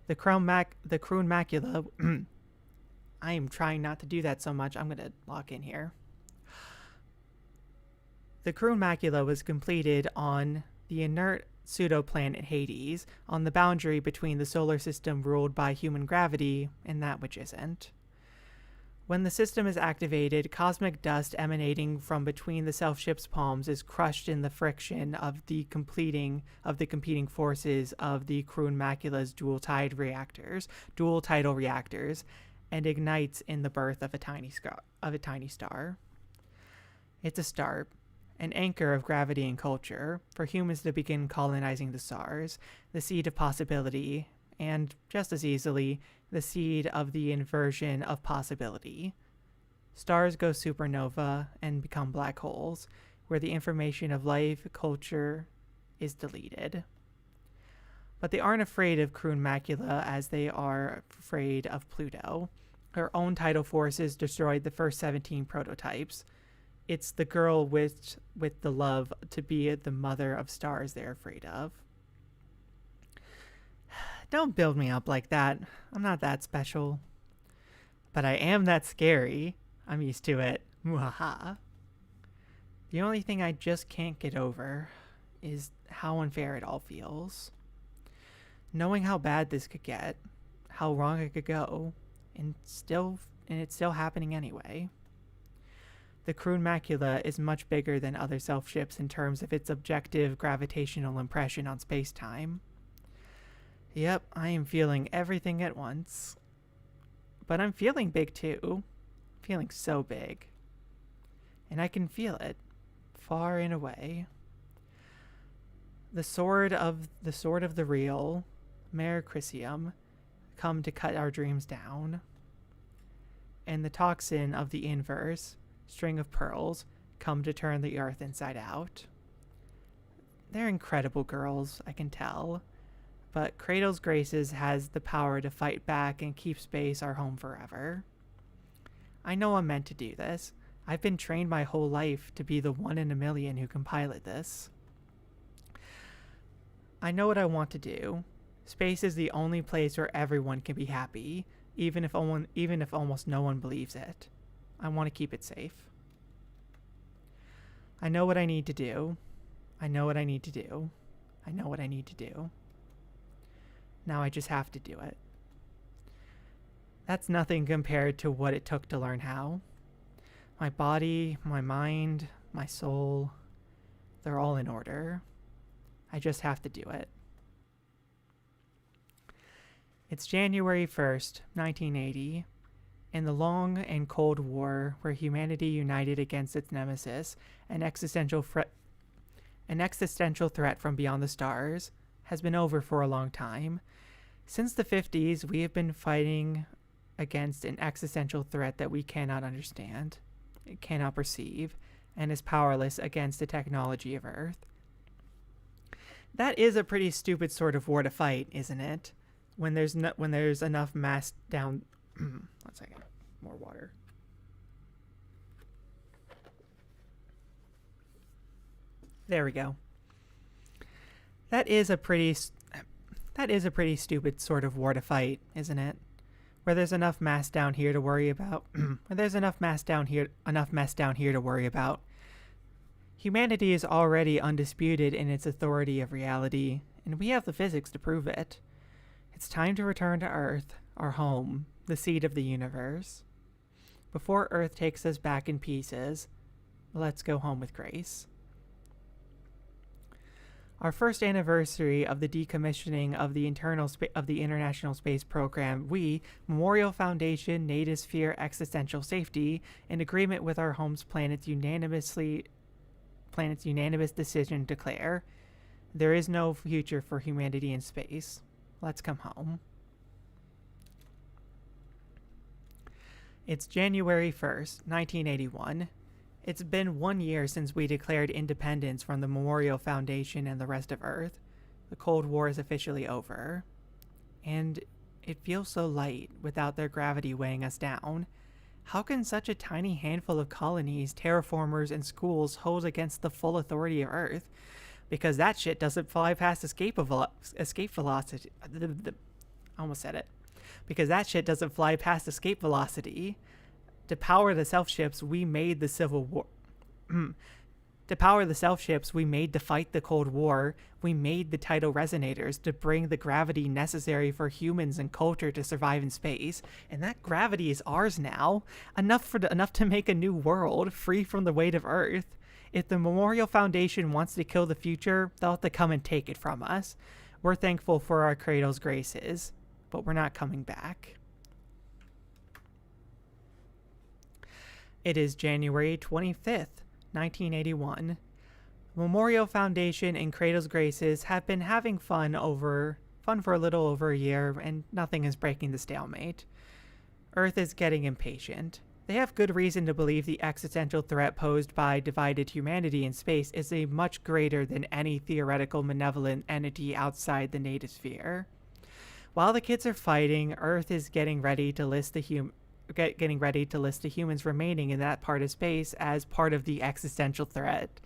The Crohn macula. I am trying not to do that so much. I'm going to lock in here. The Crohn macula was completed on the inert pseudoplanet Hades, on the boundary between the solar system ruled by human gravity and that which isn't. When the system is activated, cosmic dust emanating from between the self-ship's palms is crushed in the friction of the competing forces of the Crohn macula's dual tidal reactors, and ignites in the birth of a tiny star. It's a start, an anchor of gravity and culture, for humans to begin colonizing the stars, the seed of possibility, and, just as easily, the seed of the inversion of possibility. Stars go supernova and become black holes, where the information of life, culture, is deleted. But they aren't afraid of Crohn macula as they are afraid of Pluto. Her own tidal forces destroyed the first 17 prototypes. It's the girl with the love to be the mother of stars they're afraid of. Don't build me up like that. I'm not that special. But I am that scary. I'm used to it. Mwahaha. The only thing I just can't get over is how unfair it all feels. Knowing how bad this could get, how wrong it could go, and it's still happening anyway. The Crohn macula is much bigger than other self-ships in terms of its objective gravitational impression on space-time. Yep, I am feeling everything at once. But I'm feeling big too. Feeling so big. And I can feel it, far and away. The sword of the real, Mare Crisium, come to cut our dreams down. And the toxin of the inverse, String of Pearls, come to turn the earth inside out. They're incredible girls, I can tell. But Cradle's Graces has the power to fight back and keep space our home forever. I know I'm meant to do this. I've been trained my whole life to be the one in a million who can pilot this. I know what I want to do. Space is the only place where everyone can be happy, even if almost no one believes it. I want to keep it safe. I know what I need to do. I know what I need to do. I know what I need to do. Now I just have to do it. That's nothing compared to what it took to learn how. My body, my mind, my soul, they're all in order. I just have to do it. It's January 1st, 1980, in the long and cold war where humanity united against its nemesis, an existential threat from beyond the stars, has been over for a long time. Since the 50s, we have been fighting against an existential threat that we cannot understand, cannot perceive, and is powerless against the technology of Earth. That is a pretty stupid sort of war to fight, isn't it? When there's enough mass down. 1 second, more water. There we go. That is a pretty stupid sort of war to fight, isn't it? Where there's enough mass down here to worry about. Where there's enough mess down here to worry about. Humanity is already undisputed in its authority of reality, and we have the physics to prove it. It's time to return to Earth, our home, the seed of the universe. Before Earth takes us back in pieces, let's go home with grace. Our first anniversary of the decommissioning of the International Space Program, we, Memorial Foundation, Natisphere Existential Safety, in agreement with our home's planet's unanimous decision, declare, there is no future for humanity in space. Let's come home. It's January 1st, 1981. It's been 1 year since we declared independence from the Memorial Foundation and the rest of Earth. The Cold War is officially over. And it feels so light without their gravity weighing us down. How can such a tiny handful of colonies, terraformers, and schools hold against the full authority of Earth? Because that shit doesn't fly past escape velocity. I almost said it. Because that shit doesn't fly past escape velocity. To power the self ships we made the Civil War. To power the self ships we made to fight the Cold War, we made the tidal resonators to bring the gravity necessary for humans and culture to survive in space. And that gravity is ours now, enough to make a new world free from the weight of Earth. If the Memorial Foundation wants to kill the future, they'll have to come and take it from us. We're thankful for our cradle's graces, but we're not coming back. It is January 25th. 1981. Memorial Foundation and Cradle's Graces have been having fun for a little over a year, and nothing is breaking the stalemate. Earth is getting impatient. They have good reason to believe the existential threat posed by divided humanity in space is a much greater than any theoretical malevolent entity outside the native sphere. While the kids are fighting, Earth is getting ready to list the humans remaining in that part of space as part of the existential threat.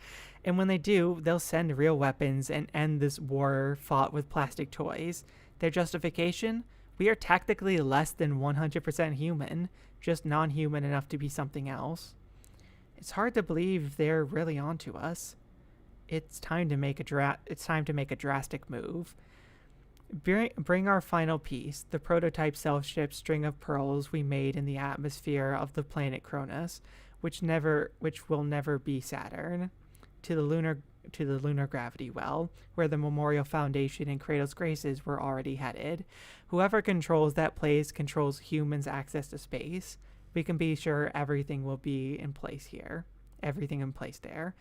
And when they do, they'll send real weapons and end this war fought with plastic toys. Their justification? We are technically less than 100% human, just non-human enough to be something else. It's hard to believe they're really onto us. It's time to make a drastic move. Bring our final piece, the prototype self-ship string of pearls we made in the atmosphere of the planet Cronus, which will never be Saturn, to the lunar gravity well, where the Memorial Foundation and Cradle's Graces were already headed. Whoever controls that place controls humans' access to space. We can be sure everything will be in place here. Everything in place there.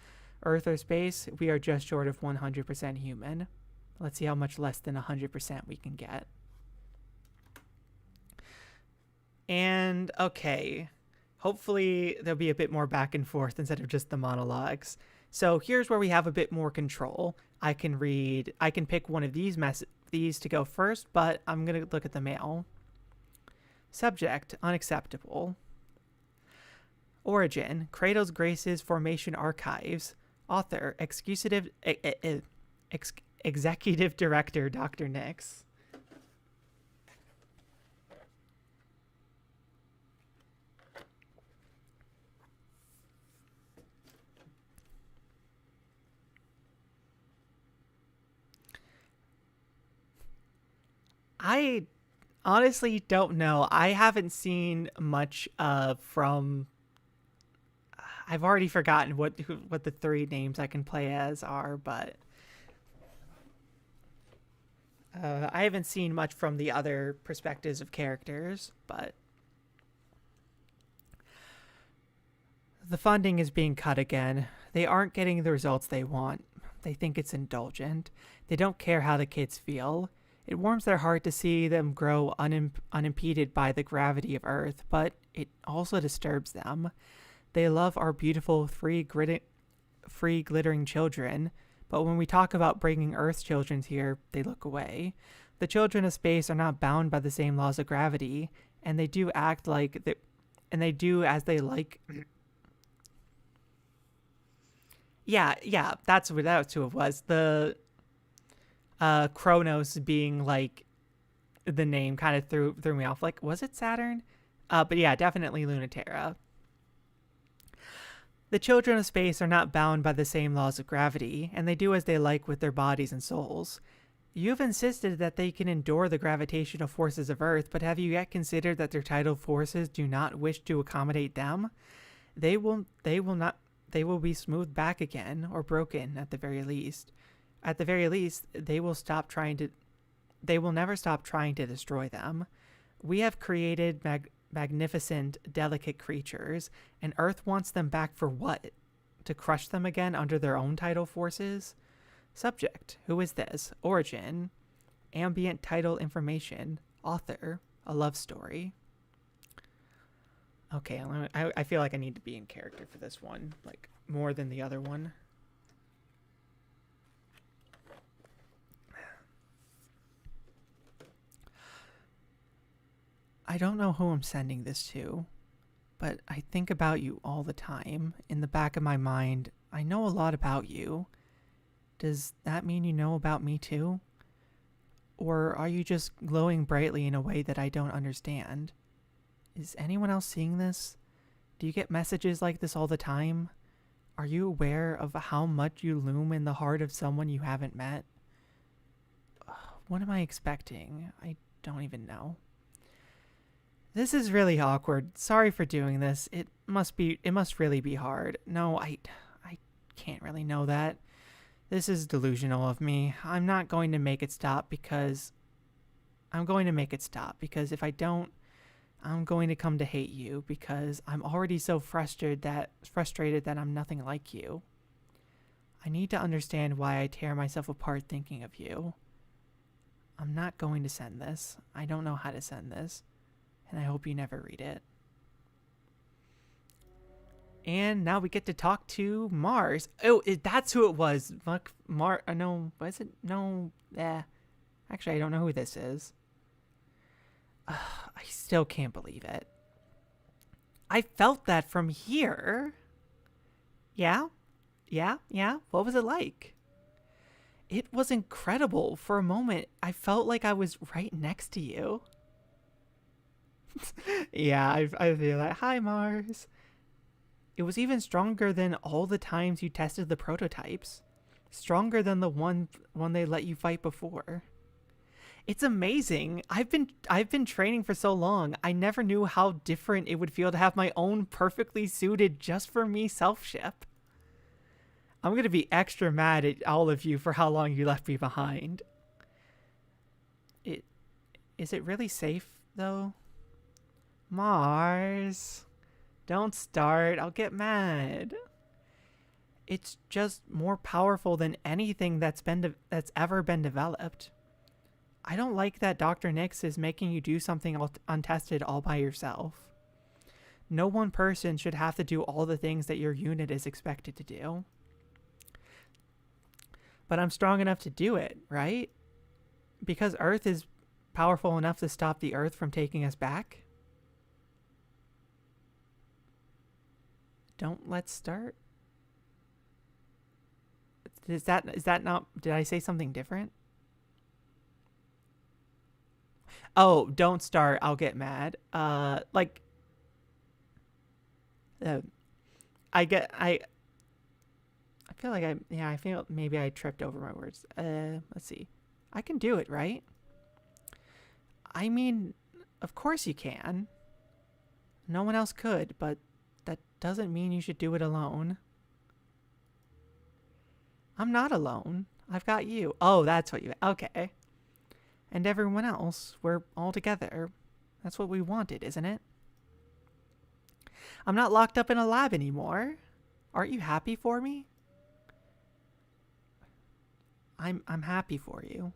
Earth or space, we are just short of 100% human. Let's see how much less than 100% we can get. And, okay. Hopefully there'll be a bit more back and forth instead of just the monologues. So here's where we have a bit more control. I can pick one of these to go first, but I'm going to look at the mail. Subject, unacceptable. Origin, Cradle's Graces Formation Archives. Author, Executive Director Dr. Nix. I honestly don't know. I haven't seen much from... I've already forgotten what the three names I can play as are, but... I haven't seen much from the other perspectives of characters, but... The funding is being cut again. They aren't getting the results they want. They think it's indulgent. They don't care how the kids feel. It warms their heart to see them grow unimpeded by the gravity of Earth, but it also disturbs them. They love our beautiful, free glittering children, but when we talk about bringing Earth's children here, they look away. The children of space are not bound by the same laws of gravity, and they do act like and they do as they like. Yeah, that's who it was. The Kronos being like the name kind of threw me off. Like, was it Saturn? But yeah, definitely Lunaterra. The children of space are not bound by the same laws of gravity, and they do as they like with their bodies and souls. You have insisted that they can endure the gravitational forces of Earth, but have you yet considered that their tidal forces do not wish to accommodate them? They will be smoothed back again, or broken at the very least. At the very least, they will never stop trying to destroy them. We have created magnificent, delicate creatures, and Earth wants them back for what? To crush them again under their own tidal forces? Subject, who is this? Origin, ambient title information. Author, a love story. Okay, I feel like I need to be in character for this one, like more than the other one. I don't know who I'm sending this to, but I think about you all the time. In the back of my mind, I know a lot about you. Does that mean you know about me too? Or are you just glowing brightly in a way that I don't understand? Is anyone else seeing this? Do you get messages like this all the time? Are you aware of how much you loom in the heart of someone you haven't met? What am I expecting? I don't even know. This is really awkward. Sorry for doing this. It must really be hard. No, I can't really know that. This is delusional of me. I'm not going to make it stop because if I don't, I'm going to come to hate you because I'm already so frustrated that I'm nothing like you. I need to understand why I tear myself apart thinking of you. I'm not going to send this. I don't know how to send this, and I hope you never read it. And now we get to talk to Mars. Oh, that's who it was. No, was it? No, actually, I don't know who this is. I still can't believe it. I felt that from here. Yeah? What was it like? It was incredible. For a moment, I felt like I was right next to you. Yeah, I feel that. Hi, Mars. It was even stronger than all the times you tested the prototypes. Stronger than the one they let you fight before. It's amazing. I've been training for so long. I never knew how different it would feel to have my own perfectly suited just for me self ship. I'm going to be extra mad at all of you for how long you left me behind. Is it really safe though? Mars, don't start. I'll get mad. It's just more powerful than anything that's ever been developed. I don't like that Dr. Nix is making you do something untested all by yourself. No one person should have to do all the things that your unit is expected to do. But I'm strong enough to do it, right? Because Earth is powerful enough to stop the Earth from taking us back. Don't let's start. Is that not, did I say something different? Oh, don't start. I'll get mad. I feel like I feel maybe I tripped over my words. Let's see. I can do it, right? I mean, of course you can. No one else could, but that doesn't mean you should do it alone. I'm not alone. I've got you. Oh, that's what you... Okay. And everyone else, we're all together. That's what we wanted, isn't it? I'm not locked up in a lab anymore. Aren't you happy for me? I'm happy for you.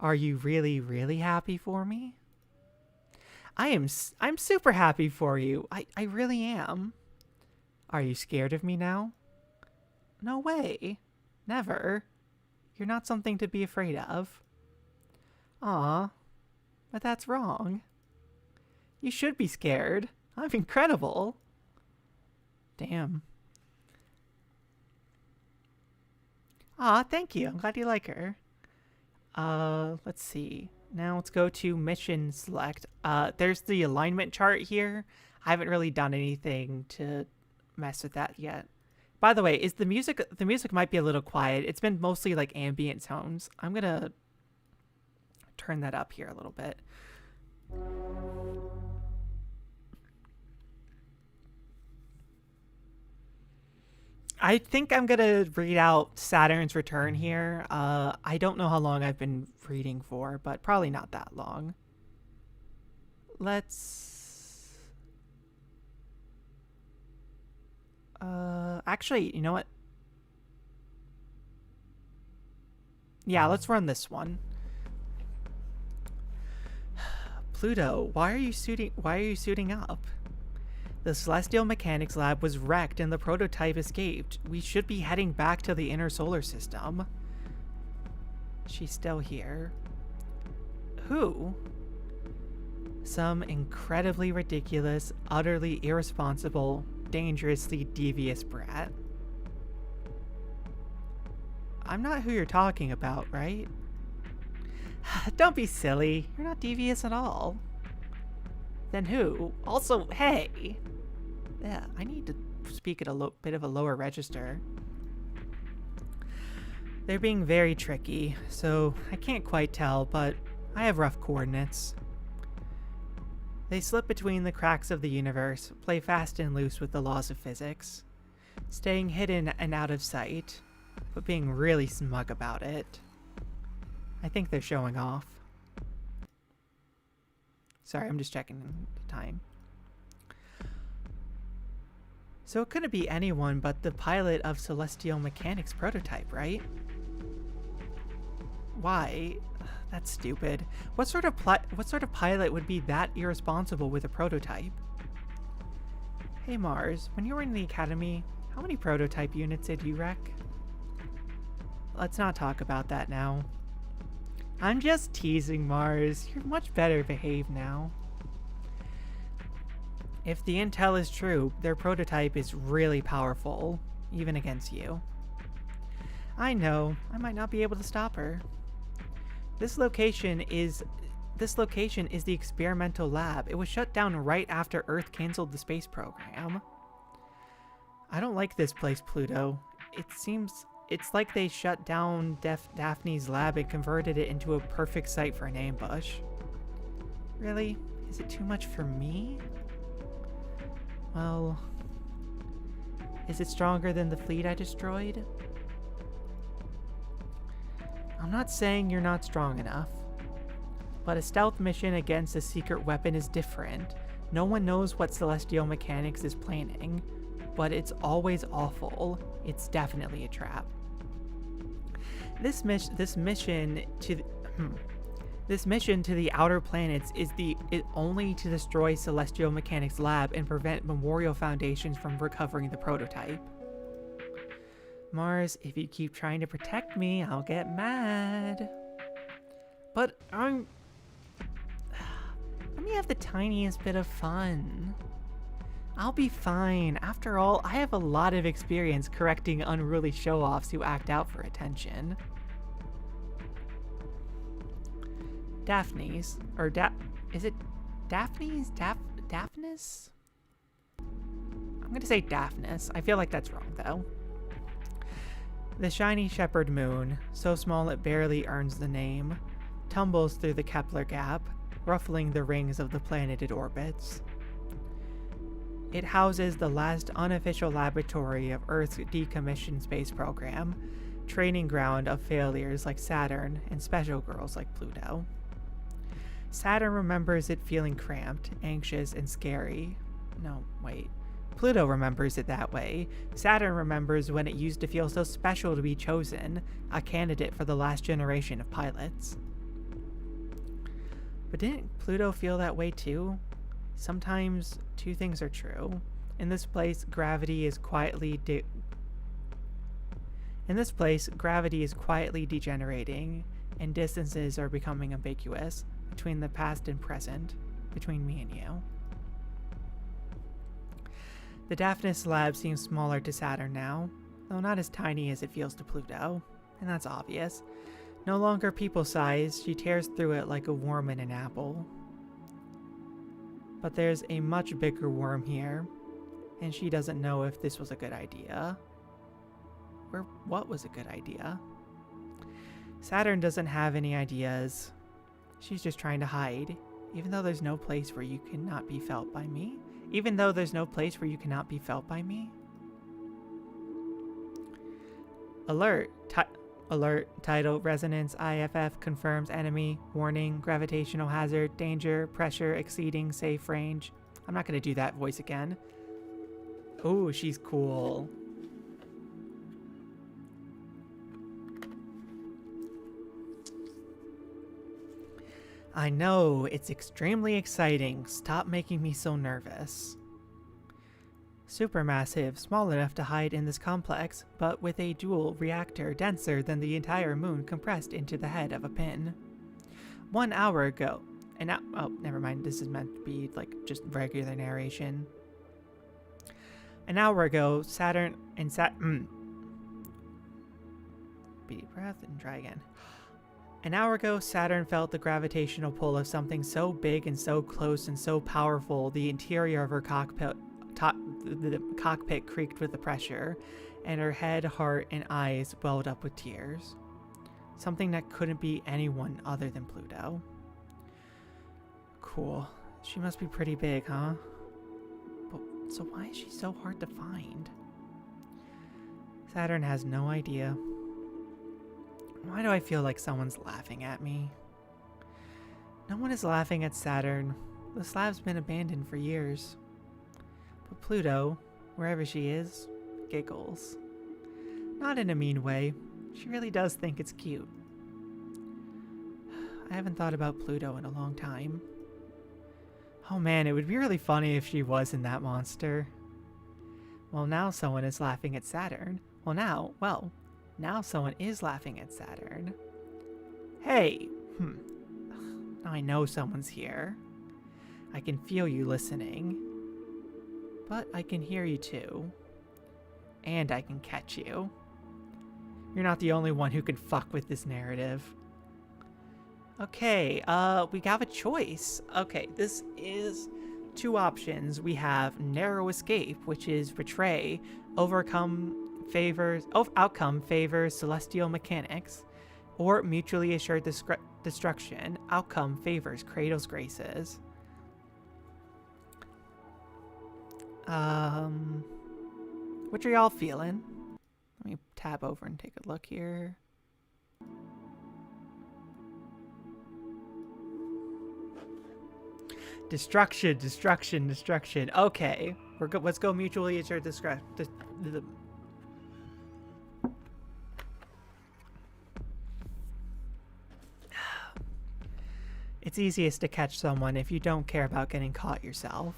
Are you really, really happy for me? I'm super happy for you. I really am. Are you scared of me now? No way. Never. You're not something to be afraid of. Aw, but that's wrong. You should be scared. I'm incredible. Damn. Aw, thank you. I'm glad you like her. Let's see. Now let's go to mission select. There's the alignment chart here. I haven't really done anything to mess with that yet. By the way, the music might be a little quiet. It's been mostly like ambient tones. I'm gonna turn that up here a little bit. I think I'm gonna read out Saturn's return here. I don't know how long I've been reading for, but probably not that long. Let's... actually, you know what? Yeah, let's run this one. Pluto, why are you suiting up? The Celestial Mechanics Lab was wrecked and the prototype escaped. We should be heading back to the inner solar system. She's still here. Who? Some incredibly ridiculous, utterly irresponsible, dangerously devious brat. I'm not who you're talking about, right? Don't be silly. You're not devious at all. Then who? Also, hey! Yeah, I need to speak at a bit of a lower register. They're being very tricky, so I can't quite tell, but I have rough coordinates. They slip between the cracks of the universe, play fast and loose with the laws of physics, staying hidden and out of sight, but being really smug about it. I think they're showing off. Sorry, I'm just checking the time. So it couldn't be anyone but the pilot of Celestial Mechanics prototype, right? Why? That's stupid. What sort of pilot would be that irresponsible with a prototype? Hey Mars, when you were in the academy, how many prototype units did you wreck? Let's not talk about that now. I'm just teasing, Mars. You're much better behaved now. If the intel is true, their prototype is really powerful, even against you. I know, I might not be able to stop her. This location is the experimental lab. It was shut down right after Earth canceled the space program. I don't like this place, Pluto. It's like they shut down Daphne's lab and converted it into a perfect site for an ambush. Really? Is it too much for me? Well, is it stronger than the fleet I destroyed? I'm not saying you're not strong enough, but a stealth mission against a secret weapon is different. No one knows what Celestial Mechanics is planning, but it's always awful. It's definitely a trap. This mission to the outer planets is only to destroy Celestial Mechanics Lab and prevent Memorial Foundations from recovering the prototype. Mars, if you keep trying to protect me, I'll get mad. But let me have the tiniest bit of fun. I'll be fine. After all, I have a lot of experience correcting unruly show-offs who act out for attention. Daphne's, or is it Daphne's? Daphnis? I'm gonna say Daphnis. I feel like that's wrong, though. The shiny shepherd moon, so small it barely earns the name, tumbles through the Kepler gap, ruffling the rings of the planet it orbits. It houses the last unofficial laboratory of Earth's decommissioned space program, training ground of failures like Saturn and special girls like Pluto. Saturn remembers it feeling cramped, anxious, and scary. No, wait. Pluto remembers it that way. Saturn remembers when it used to feel so special to be chosen, a candidate for the last generation of pilots. But didn't Pluto feel that way too? Sometimes two things are true. In this place, gravity is quietly degenerating, and distances are becoming ambiguous between the past and present, between me and you. The Daphnis lab seems smaller to Saturn now, though not as tiny as it feels to Pluto, and that's obvious. No longer people-sized, she tears through it like a worm in an apple. But there's a much bigger worm here, and she doesn't know if this was a good idea. Or what was a good idea. Saturn doesn't have any ideas. She's just trying to hide, even though there's no place where you cannot be felt by me. Even though there's no place where you cannot be felt by me. Alert. Alert. Title. Resonance. IFF confirms enemy. Warning. Gravitational hazard. Danger. Pressure exceeding safe range. I'm not going to do that voice again. Oh, she's cool. I know, it's extremely exciting. Stop making me so nervous. Supermassive, small enough to hide in this complex, but with a dual reactor denser than the entire moon compressed into the head of a pin. 1 hour ago, And now, oh, never mind. This is meant to be like just regular narration. An hour ago, Saturn and deep breath and try again. An hour ago, Saturn felt the gravitational pull of something so big and so close and so powerful, the interior of her the cockpit creaked with the pressure, and her head, heart, and eyes welled up with tears. Something that couldn't be anyone other than Pluto. Cool. She must be pretty big, huh? But so why is she so hard to find? Saturn has no idea. Why do I feel like someone's laughing at me? No one is laughing at Saturn. The slab's been abandoned for years. But Pluto, wherever she is, giggles. Not in a mean way. She really does think it's cute. I haven't thought about Pluto in a long time. Oh man, it would be really funny if she wasn't that monster. Well, now someone is laughing at Saturn. Now someone is laughing at Saturn. Hey! Now I know someone's here. I can feel you listening. But I can hear you too. And I can catch you. You're not the only one who can fuck with this narrative. Okay, we have a choice. Okay, this is two options. We have narrow escape, which is betray, outcome favors celestial mechanics, or mutually assured destruction, outcome favors Kratos' graces. Which are y'all feeling? Let me tab over and take a look here. Destruction. Okay, let's go mutually assured destruction. It's easiest to catch someone if you don't care about getting caught yourself.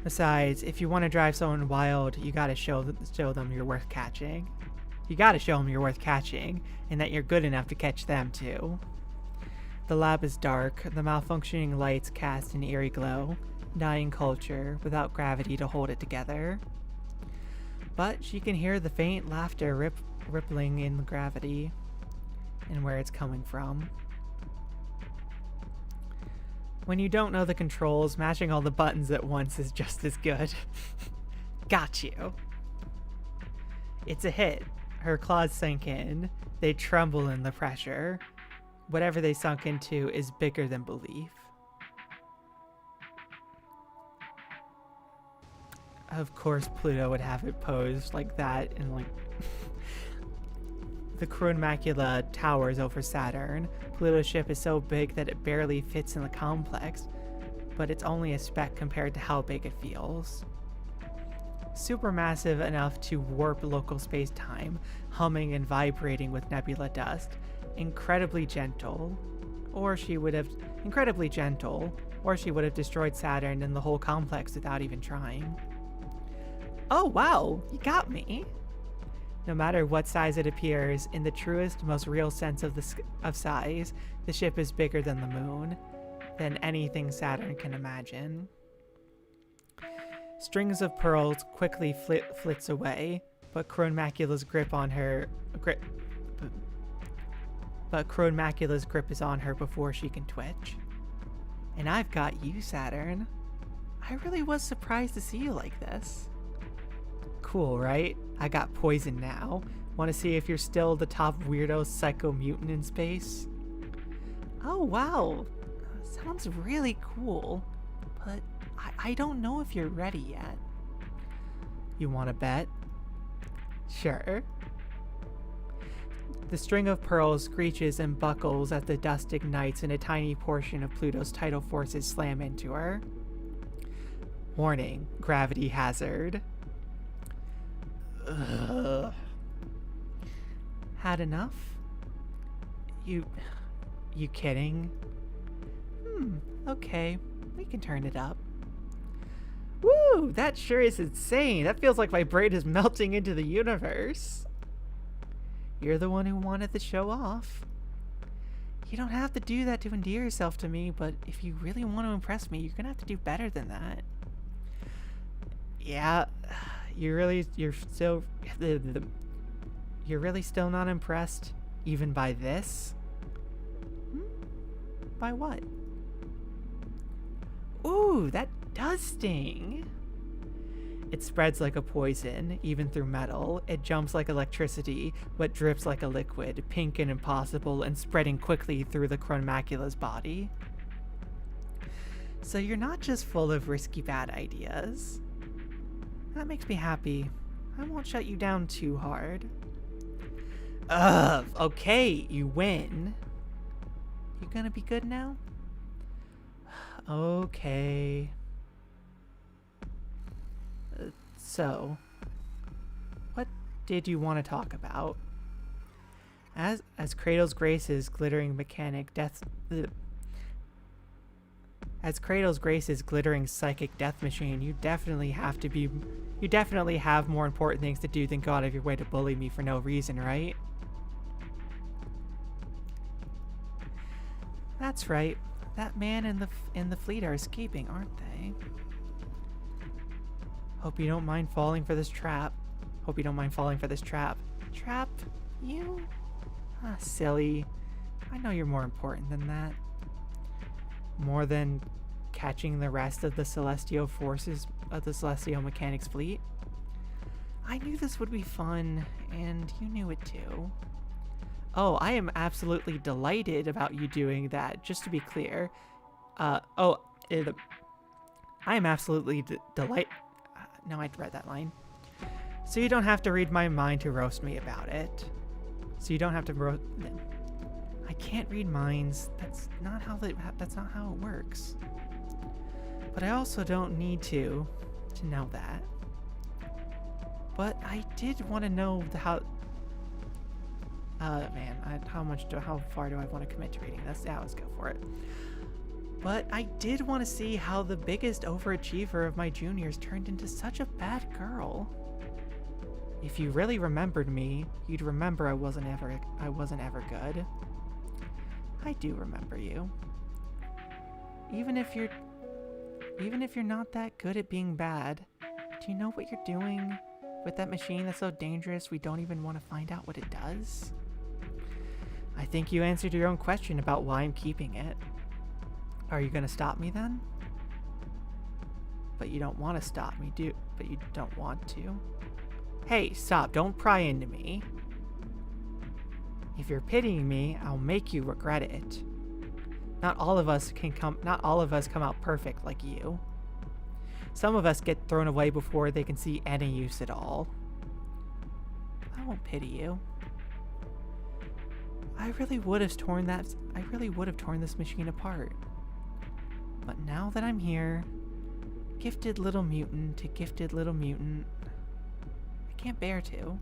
Besides, if you want to drive someone wild, you gotta show them you're worth catching. You gotta show them you're worth catching, and that you're good enough to catch them too. The lab is dark, the malfunctioning lights cast an eerie glow, dying culture without gravity to hold it together. But she can hear the faint laughter rippling in the gravity, and where it's coming from. When you don't know the controls, mashing all the buttons at once is just as good. Got you. It's a hit. Her claws sink in. They tremble in the pressure. Whatever they sunk into is bigger than belief. Of course, Pluto would have it posed like that, and like the Crone Macula towers over Saturn. Pluto's ship is so big that it barely fits in the complex, but it's only a speck compared to how big it feels. Supermassive enough to warp local space-time, humming and vibrating with nebula dust. Incredibly gentle, or she would have destroyed Saturn and the whole complex without even trying. Oh wow, you got me. No matter what size it appears, in the truest, most real sense of size, the ship is bigger than the moon, than anything Saturn can imagine. Strings of pearls quickly flits away, but Crone Macula's grip is on her before she can twitch. And I've got you, Saturn. I really was surprised to see you like this. Cool, right? I got poison now. Want to see if you're still the top weirdo psycho mutant in space? Oh wow, sounds really cool, but I don't know if you're ready yet. You want to bet? Sure. The string of pearls screeches and buckles as the dust ignites and a tiny portion of Pluto's tidal forces slam into her. Warning, gravity hazard. Ugh. Had enough? You kidding? Okay, we can turn it up. Woo, that sure is insane. That feels like my brain is melting into the universe. You're the one who wanted the show off. You don't have to do that to endear yourself to me, but if you really want to impress me, you're gonna have to do better than that. Yeah, you're really still not impressed, even by this? Hmm? By what? Ooh, that does sting. It spreads like a poison, even through metal. It jumps like electricity, but drips like a liquid, pink and impossible, and spreading quickly through the Chronmacula's body. So you're not just full of risky bad ideas. That makes me happy. I won't shut you down too hard. Ugh, okay, you win. You gonna be good now? Okay. So, what did you want to talk about? As Kratos Grace's glittering mechanic death... As Kratos Grace's glittering psychic death machine, you definitely have more important things to do than go out of your way to bully me for no reason, right? That's right. That man and the fleet are escaping, aren't they? Hope you don't mind falling for this trap. Trap? You? Ah, silly. I know you're more important than that. More than catching the rest of the Celestial forces of the Celestial Mechanics fleet. I knew this would be fun, and you knew it too. Oh, I am absolutely delighted about you doing that, just to be clear. I am absolutely delighted. No, I read that line. So you don't have to read my mind to roast me about it. So you don't have to roast... I can't read minds. That's not how it works. But I also don't need to know that. But I did want to know how... how far do I want to commit to reading this? Yeah, let's go for it. But I did want to see how the biggest overachiever of my juniors turned into such a bad girl. If you really remembered me, you'd remember I wasn't ever good. I do remember you. Even if you're not that good at being bad, do you know what you're doing with that machine that's so dangerous we don't even want to find out what it does? I think you answered your own question about why I'm keeping it. Are you gonna stop me then? But you don't want to stop me, but you don't want to. Hey, stop, don't pry into me. If you're pitying me, I'll make you regret it. Not all of us come out perfect like you. Some of us get thrown away before they can see any use at all. I won't pity you. I really would have torn this machine apart. But now that I'm here, gifted little mutant to gifted little mutant, I can't bear to.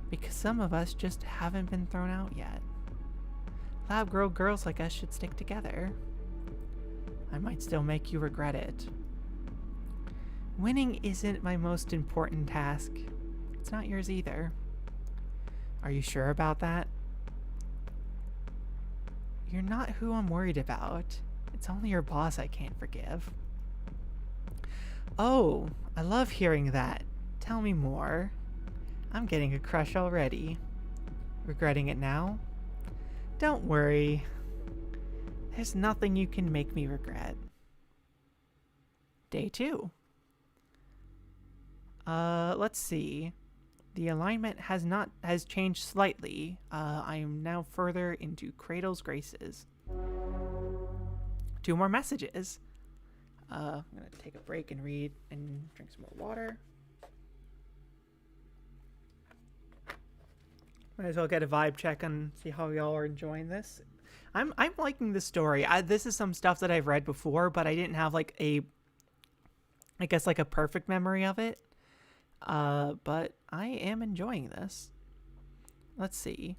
Because some of us just haven't been thrown out yet. Lab-grown girls like us should stick together. I might still make you regret it. Winning isn't my most important task. It's not yours either. Are you sure about that? You're not who I'm worried about. It's only your boss I can't forgive. Oh, I love hearing that. Tell me more. I'm getting a crush already. Regretting it now? Don't worry. There's nothing you can make me regret. Day 2. Let's see. The alignment has changed slightly. I am now further into Kratos Graces. 2 more messages. I'm gonna take a break and read and drink some more water. Might as well get a vibe check and see how y'all are enjoying this. I'm liking this story. This is some stuff that I've read before, but I didn't have like a perfect memory of it. But I am enjoying this. Let's see.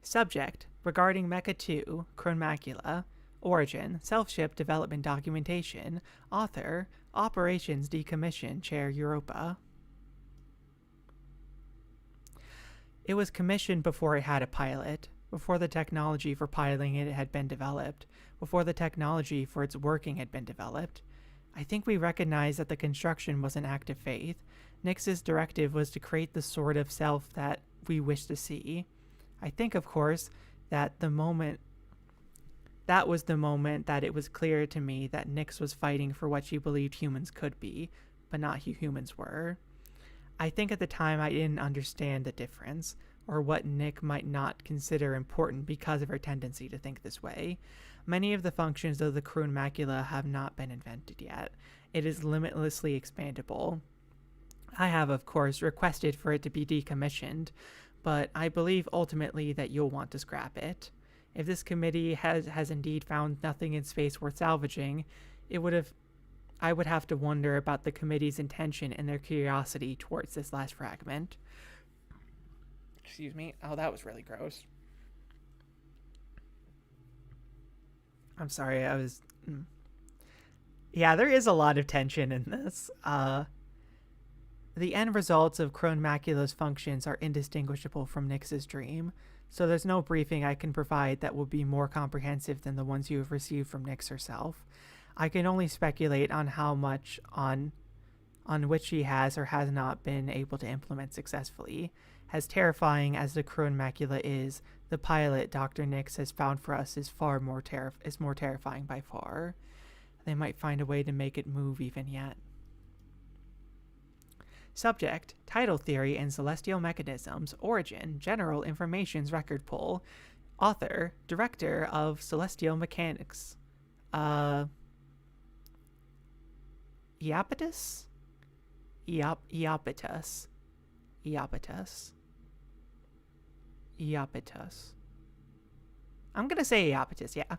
Subject: regarding Mecha 2, Chronmacula. Origin: self-ship development documentation. Author: Operations Decommission Chair Europa. It was commissioned before it had a pilot. before the technology for piloting it had been developed, before the technology for its working had been developed. I think we recognized that the construction was an act of faith. Nix's directive was to create the sort of self that we wish to see. I think, of course, that was the moment that it was clear to me that Nix was fighting for what she believed humans could be, but not who humans were. I think at the time I didn't understand the difference, or what Nick might not consider important because of her tendency to think this way. Many of the functions of the Kroon macula have not been invented yet. It is limitlessly expandable. I have, of course, requested for it to be decommissioned, but I believe ultimately that you'll want to scrap it. If this committee has indeed found nothing in space worth salvaging, I would have to wonder about the committee's intention and their curiosity towards this last fragment. Excuse me. Oh, that was really gross. I'm sorry, Yeah, there is a lot of tension in this. The end results of Kroon macula's functions are indistinguishable from Nix's dream, so there's no briefing I can provide that will be more comprehensive than the ones you have received from Nix herself. I can only speculate on how much on which she has or has not been able to implement successfully. As terrifying as the Kroon macula is, the pilot Dr. Nix has found for us is more terrifying by far. They might find a way to make it move even yet. Subject, Tidal Theory and Celestial Mechanisms, Origin, General Information's Record Pool. Author, Director of Celestial Mechanics. Iapetus? Iapetus. I'm gonna say Iapetus, yeah.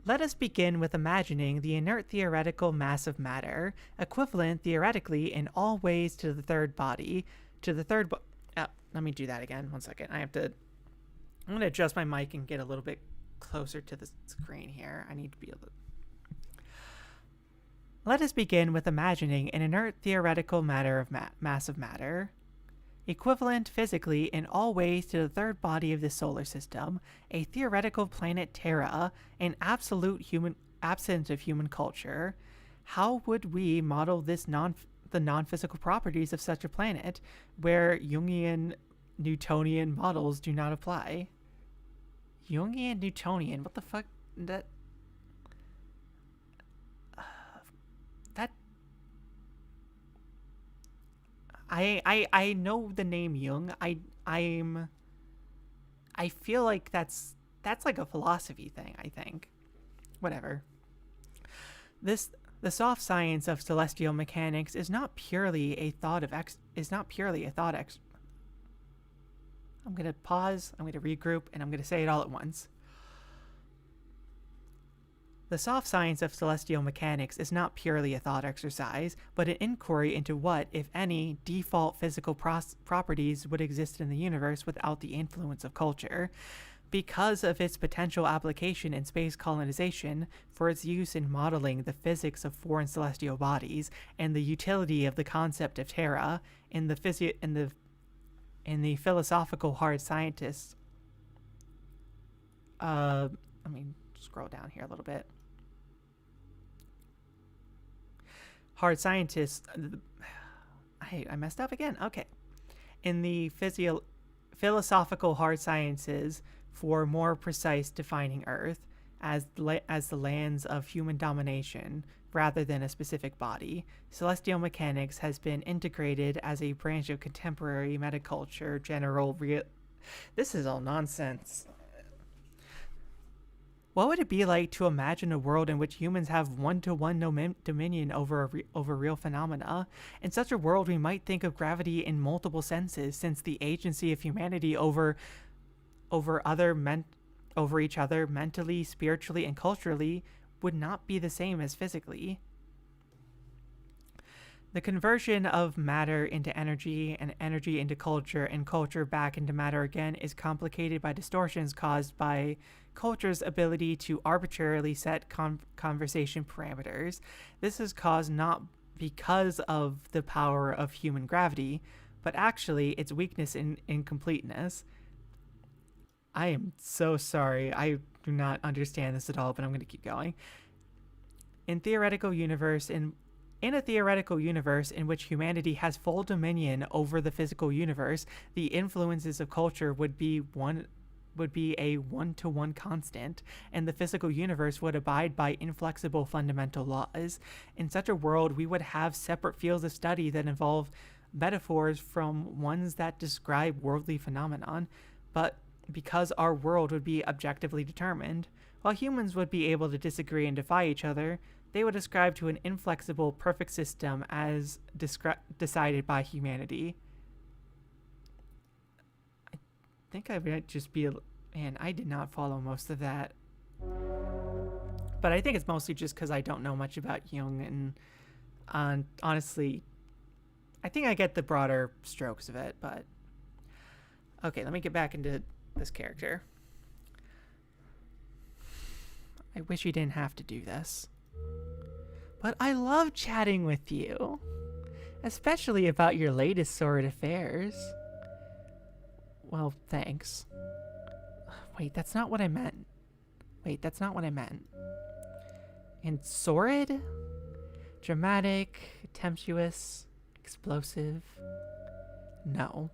Let us begin with imagining the inert theoretical mass of matter, equivalent theoretically in all ways to the third body. Let me do that again. 1 second. I'm going to adjust my mic and get a little bit closer to the screen here. I need to be able to... Let us begin with imagining an inert theoretical mass of matter, equivalent physically in all ways to the third body of the solar system, a theoretical planet Terra, an absence of human culture. How would we model the non-physical properties of such a planet, where Jungian Newtonian models do not apply? Jungian Newtonian? What the fuck? I know the name Jung. I feel like that's like a philosophy thing, I think. Whatever. The soft science of celestial mechanics is not purely a thought. I'm going to pause, I'm going to regroup, and I'm going to say it all at once. The soft science of celestial mechanics is not purely a thought exercise, but an inquiry into what, if any, default physical properties would exist in the universe without the influence of culture. Because of its potential application in space colonization, for its use in modeling the physics of foreign celestial bodies, and the utility of the concept of Terra in the philosophical hard scientists. Let me scroll down here a little bit. Hard scientists. I messed up again. Okay. In the philosophical hard sciences, for more precise defining Earth as the lands of human domination rather than a specific body, celestial mechanics has been integrated as a branch of contemporary metaculture. This is all nonsense. What would it be like to imagine a world in which humans have one-to-one dominion over real phenomena? In such a world, we might think of gravity in multiple senses, since the agency of humanity over each other mentally, spiritually, and culturally would not be the same as physically. The conversion of matter into energy and energy into culture and culture back into matter again is complicated by distortions caused by culture's ability to arbitrarily set conversation parameters. This is caused not because of the power of human gravity, but actually its weakness in incompleteness. I am so sorry. I do not understand this at all, but I'm going to keep going. In a theoretical universe in which humanity has full dominion over the physical universe, the influences of culture would be a one-to-one constant, and the physical universe would abide by inflexible fundamental laws. In such a world, we would have separate fields of study that involve metaphors from ones that describe worldly phenomenon, but because our world would be objectively determined, while humans would be able to disagree and defy each other, they would ascribe to an inflexible, perfect system as decided by humanity. I think I might just be man, I did not follow most of that. But I think it's mostly just because I don't know much about Jung, and honestly, I think I get the broader strokes of it, but... Okay, let me get back into this character. I wish you didn't have to do this. But I love chatting with you. Especially about your latest sordid affairs. Well, thanks. Wait, that's not what I meant. And sordid? Dramatic, tempestuous, explosive? No.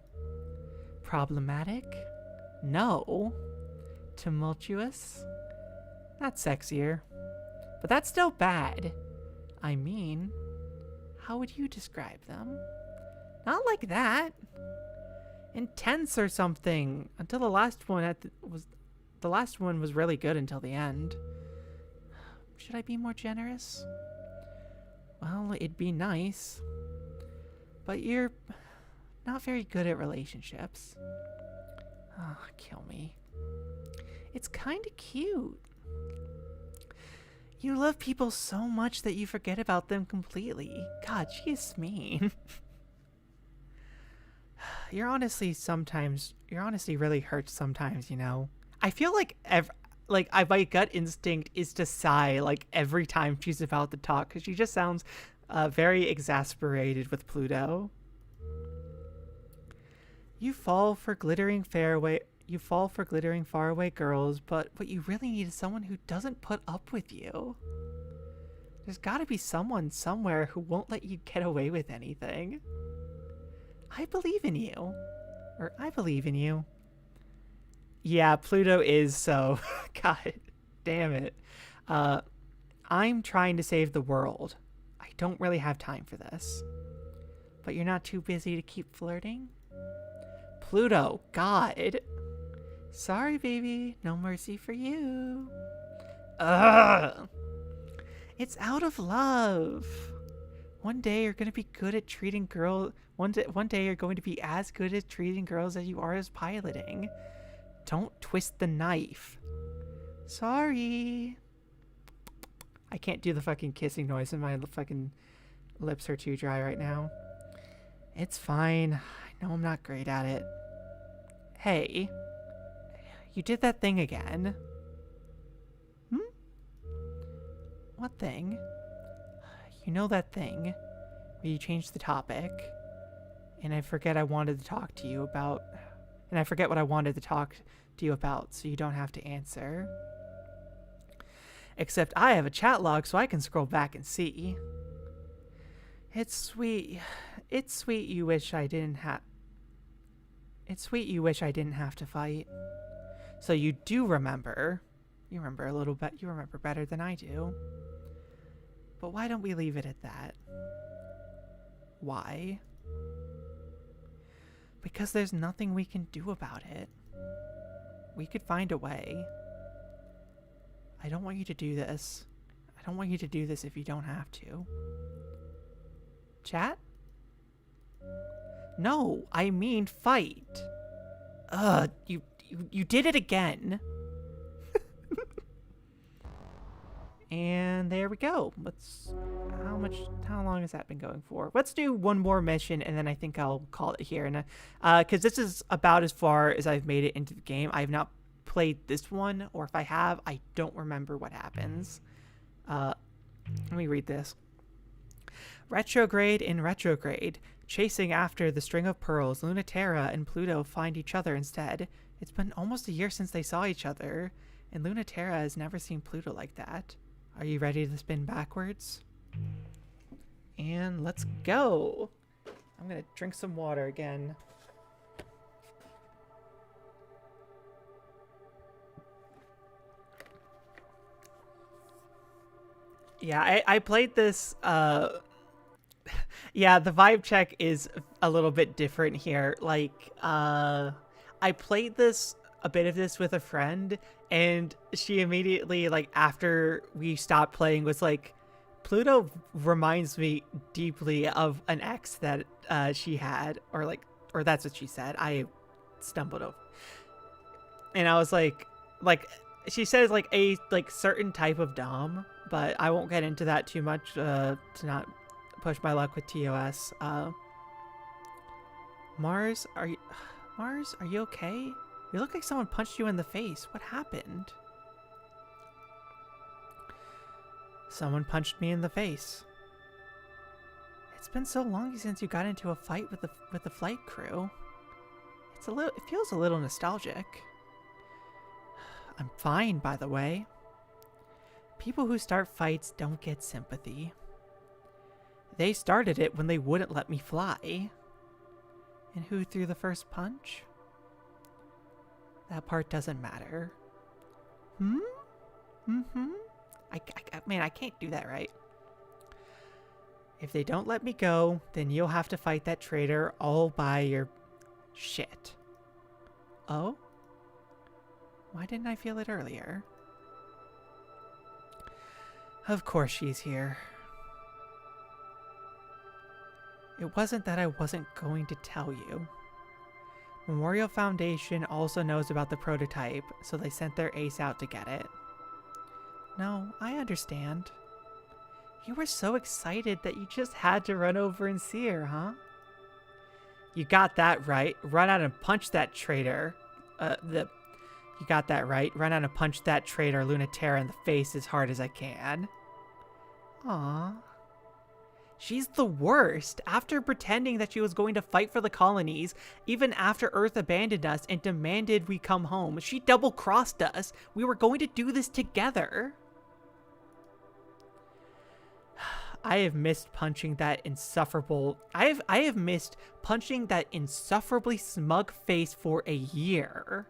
Problematic? No. Tumultuous? That's sexier. But that's still bad. I mean, how would you describe them? Not like that. Intense or something. Until the last one was really good until the end. Should I be more generous? Well, it'd be nice. But you're not very good at relationships. Oh, kill me. It's kind of cute. You love people so much that you forget about them completely. God, she's mean. You're honestly really hurts sometimes, you know? I feel like my gut instinct is to sigh like every time she's about to talk, because she just sounds very exasperated with Pluto. You fall for glittering faraway girls, but what you really need is someone who doesn't put up with you. There's gotta be someone somewhere who won't let you get away with anything. I believe in you. Or I believe in you. Yeah, Pluto is so... God damn it. I'm trying to save the world. I don't really have time for this. But you're not too busy to keep flirting? Pluto, God. Sorry, baby. No mercy for you. Ugh. It's out of love. One day you're going to be good at treating girls. One day you're going to be as good at treating girls as you are as piloting. Don't twist the knife. Sorry. I can't do the fucking kissing noise and my fucking lips are too dry right now. It's fine. I know I'm not great at it. Hey. You did that thing again. What thing? You know that thing where you changed the topic and I forget what I wanted to talk to you about, so you don't have to answer. Except I have a chat log so I can scroll back and see. It's sweet you wish I didn't have to fight. So you do remember. You remember a little bit. You remember better than I do. But why don't we leave it at that? Why? Because there's nothing we can do about it. We could find a way. I don't want you to do this. I don't want you to do this if you don't have to. Chat? No, I mean fight. You did it again. And there we go. How long has that been going for? Let's do one more mission and then I think I'll call it here. And because this is about as far as I've made it into the game. I have not played this one, or if I have, I don't remember what happens. Let me read this. Retrograde in retrograde. Chasing after the string of pearls, Lunaterra and Pluto find each other instead. It's been almost a year since they saw each other, and Lunaterra has never seen Pluto like that. Are you ready to spin backwards? And let's go. I'm gonna drink some water again. Yeah, I played this, yeah, the vibe check is a little bit different here. Like, I played this, a bit of this with a friend, and she immediately, like, after we stopped playing was like, Pluto reminds me deeply of an ex that, she had, or that's what she said. I stumbled over. And I was like, she says, like, a, like, certain type of dom, but I won't get into that too much, to not push my luck with TOS. Mars, are you okay? You look like someone punched you in the face. What happened? Someone punched me in the face. It's been so long since you got into a fight with the flight crew. It feels a little nostalgic. I'm fine, by the way. People who start fights don't get sympathy. They started it when they wouldn't let me fly. And who threw the first punch? That part doesn't matter. Man, I can't do that right. If they don't let me go, then you'll have to fight that traitor all by your shit. Oh? Why didn't I feel it earlier? Of course she's here. It wasn't that I wasn't going to tell you. Memorial Foundation also knows about the prototype, so they sent their ace out to get it. No, I understand. You were so excited that you just had to run over and see her, huh? You got that right. Run out and punch that traitor. You got that right. Run out and punch that traitor Lunaterra in the face as hard as I can. Aww. She's the worst. After pretending that she was going to fight for the colonies, even after Earth abandoned us and demanded we come home, she double-crossed us. We were going to do this together. I have missed punching that insufferable... I have missed punching that insufferably smug face for a year.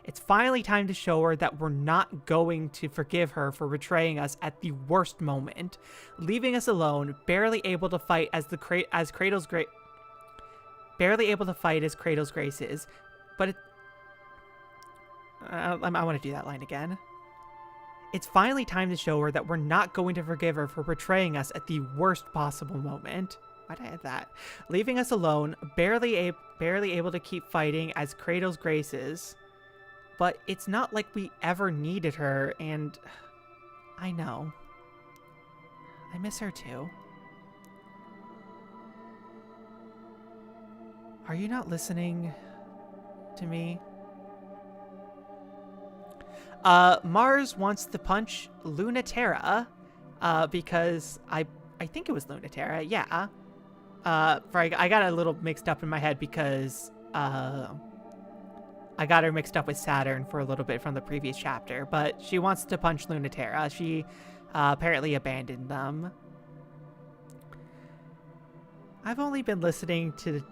It's finally time to show her that we're not going to forgive her for betraying us at the worst moment, leaving us alone, barely able to fight as Kratos graces. But I want to do that line again. It's finally time to show her that we're not going to forgive her for betraying us at the worst possible moment. Why'd I add that? Leaving us alone, barely able to keep fighting as Kratos graces. But it's not like we ever needed her, and I know. I miss her too. Are you not listening to me? Mars wants to punch Lunaterra, because I think it was Lunaterra, yeah. I got a little mixed up in my head because, I got her mixed up with Saturn for a little bit from the previous chapter, but she wants to punch Lunaterra. She apparently abandoned them. I've been listening to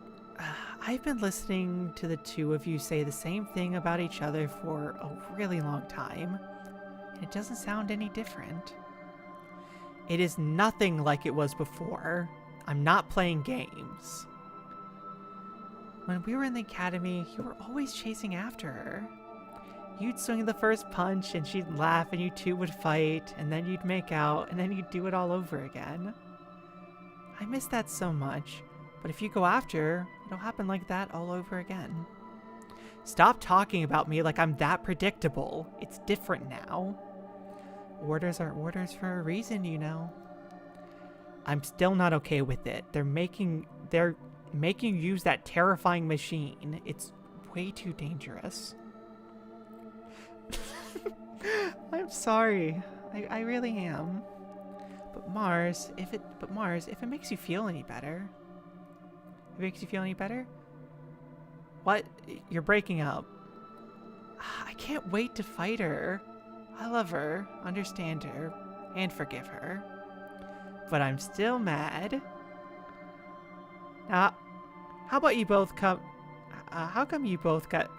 the two of you say the same thing about each other for a really long time, and it doesn't sound any different. It is nothing like it was before. I'm not playing games. When we were in the academy, you were always chasing after her. You'd swing the first punch, and she'd laugh, and you two would fight, and then you'd make out, and then you'd do it all over again. I miss that so much, but if you go after her, it'll happen like that all over again. Stop talking about me like I'm that predictable. It's different now. Orders are orders for a reason, you know. I'm still not okay with it. They're making you use that terrifying machine. It's way too dangerous. I'm sorry. I really am. But Mars, if it makes you feel any better. It makes you feel any better? What? You're breaking up. I can't wait to fight her. I love her, understand her, and forgive her. But I'm still mad. Now, how about you both come... how come you both got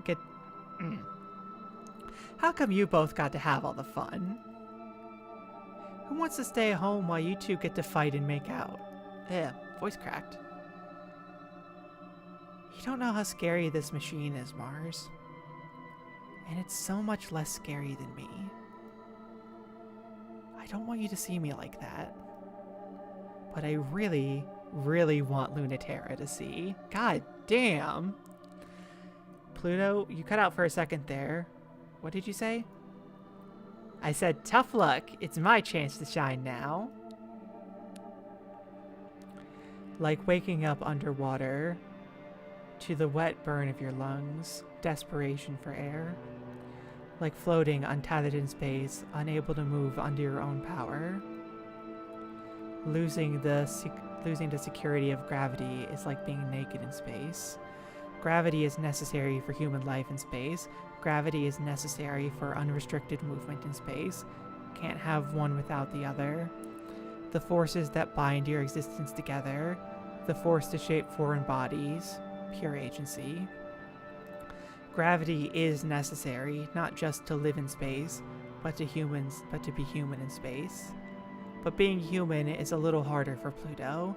how come you both got to have all the fun? Who wants to stay home while you two get to fight and make out? Yeah, voice cracked. You don't know how scary this machine is, Mars. And it's so much less scary than me. I don't want you to see me like that. But I really, really want Lunaterra to see. God damn. Pluto, you cut out for a second there. What did you say? I said, tough luck. It's my chance to shine now. Like waking up underwater to the wet burn of your lungs, desperation for air. Like floating untethered in space, unable to move under your own power. Losing the security of gravity is like being naked in space. Gravity is necessary for human life in space. Gravity is necessary for unrestricted movement in space. Can't have one without the other. The forces that bind your existence together. The force to shape foreign bodies. Pure agency. Gravity is necessary, not just to live in space, but to be human in space. But being human is a little harder for Pluto.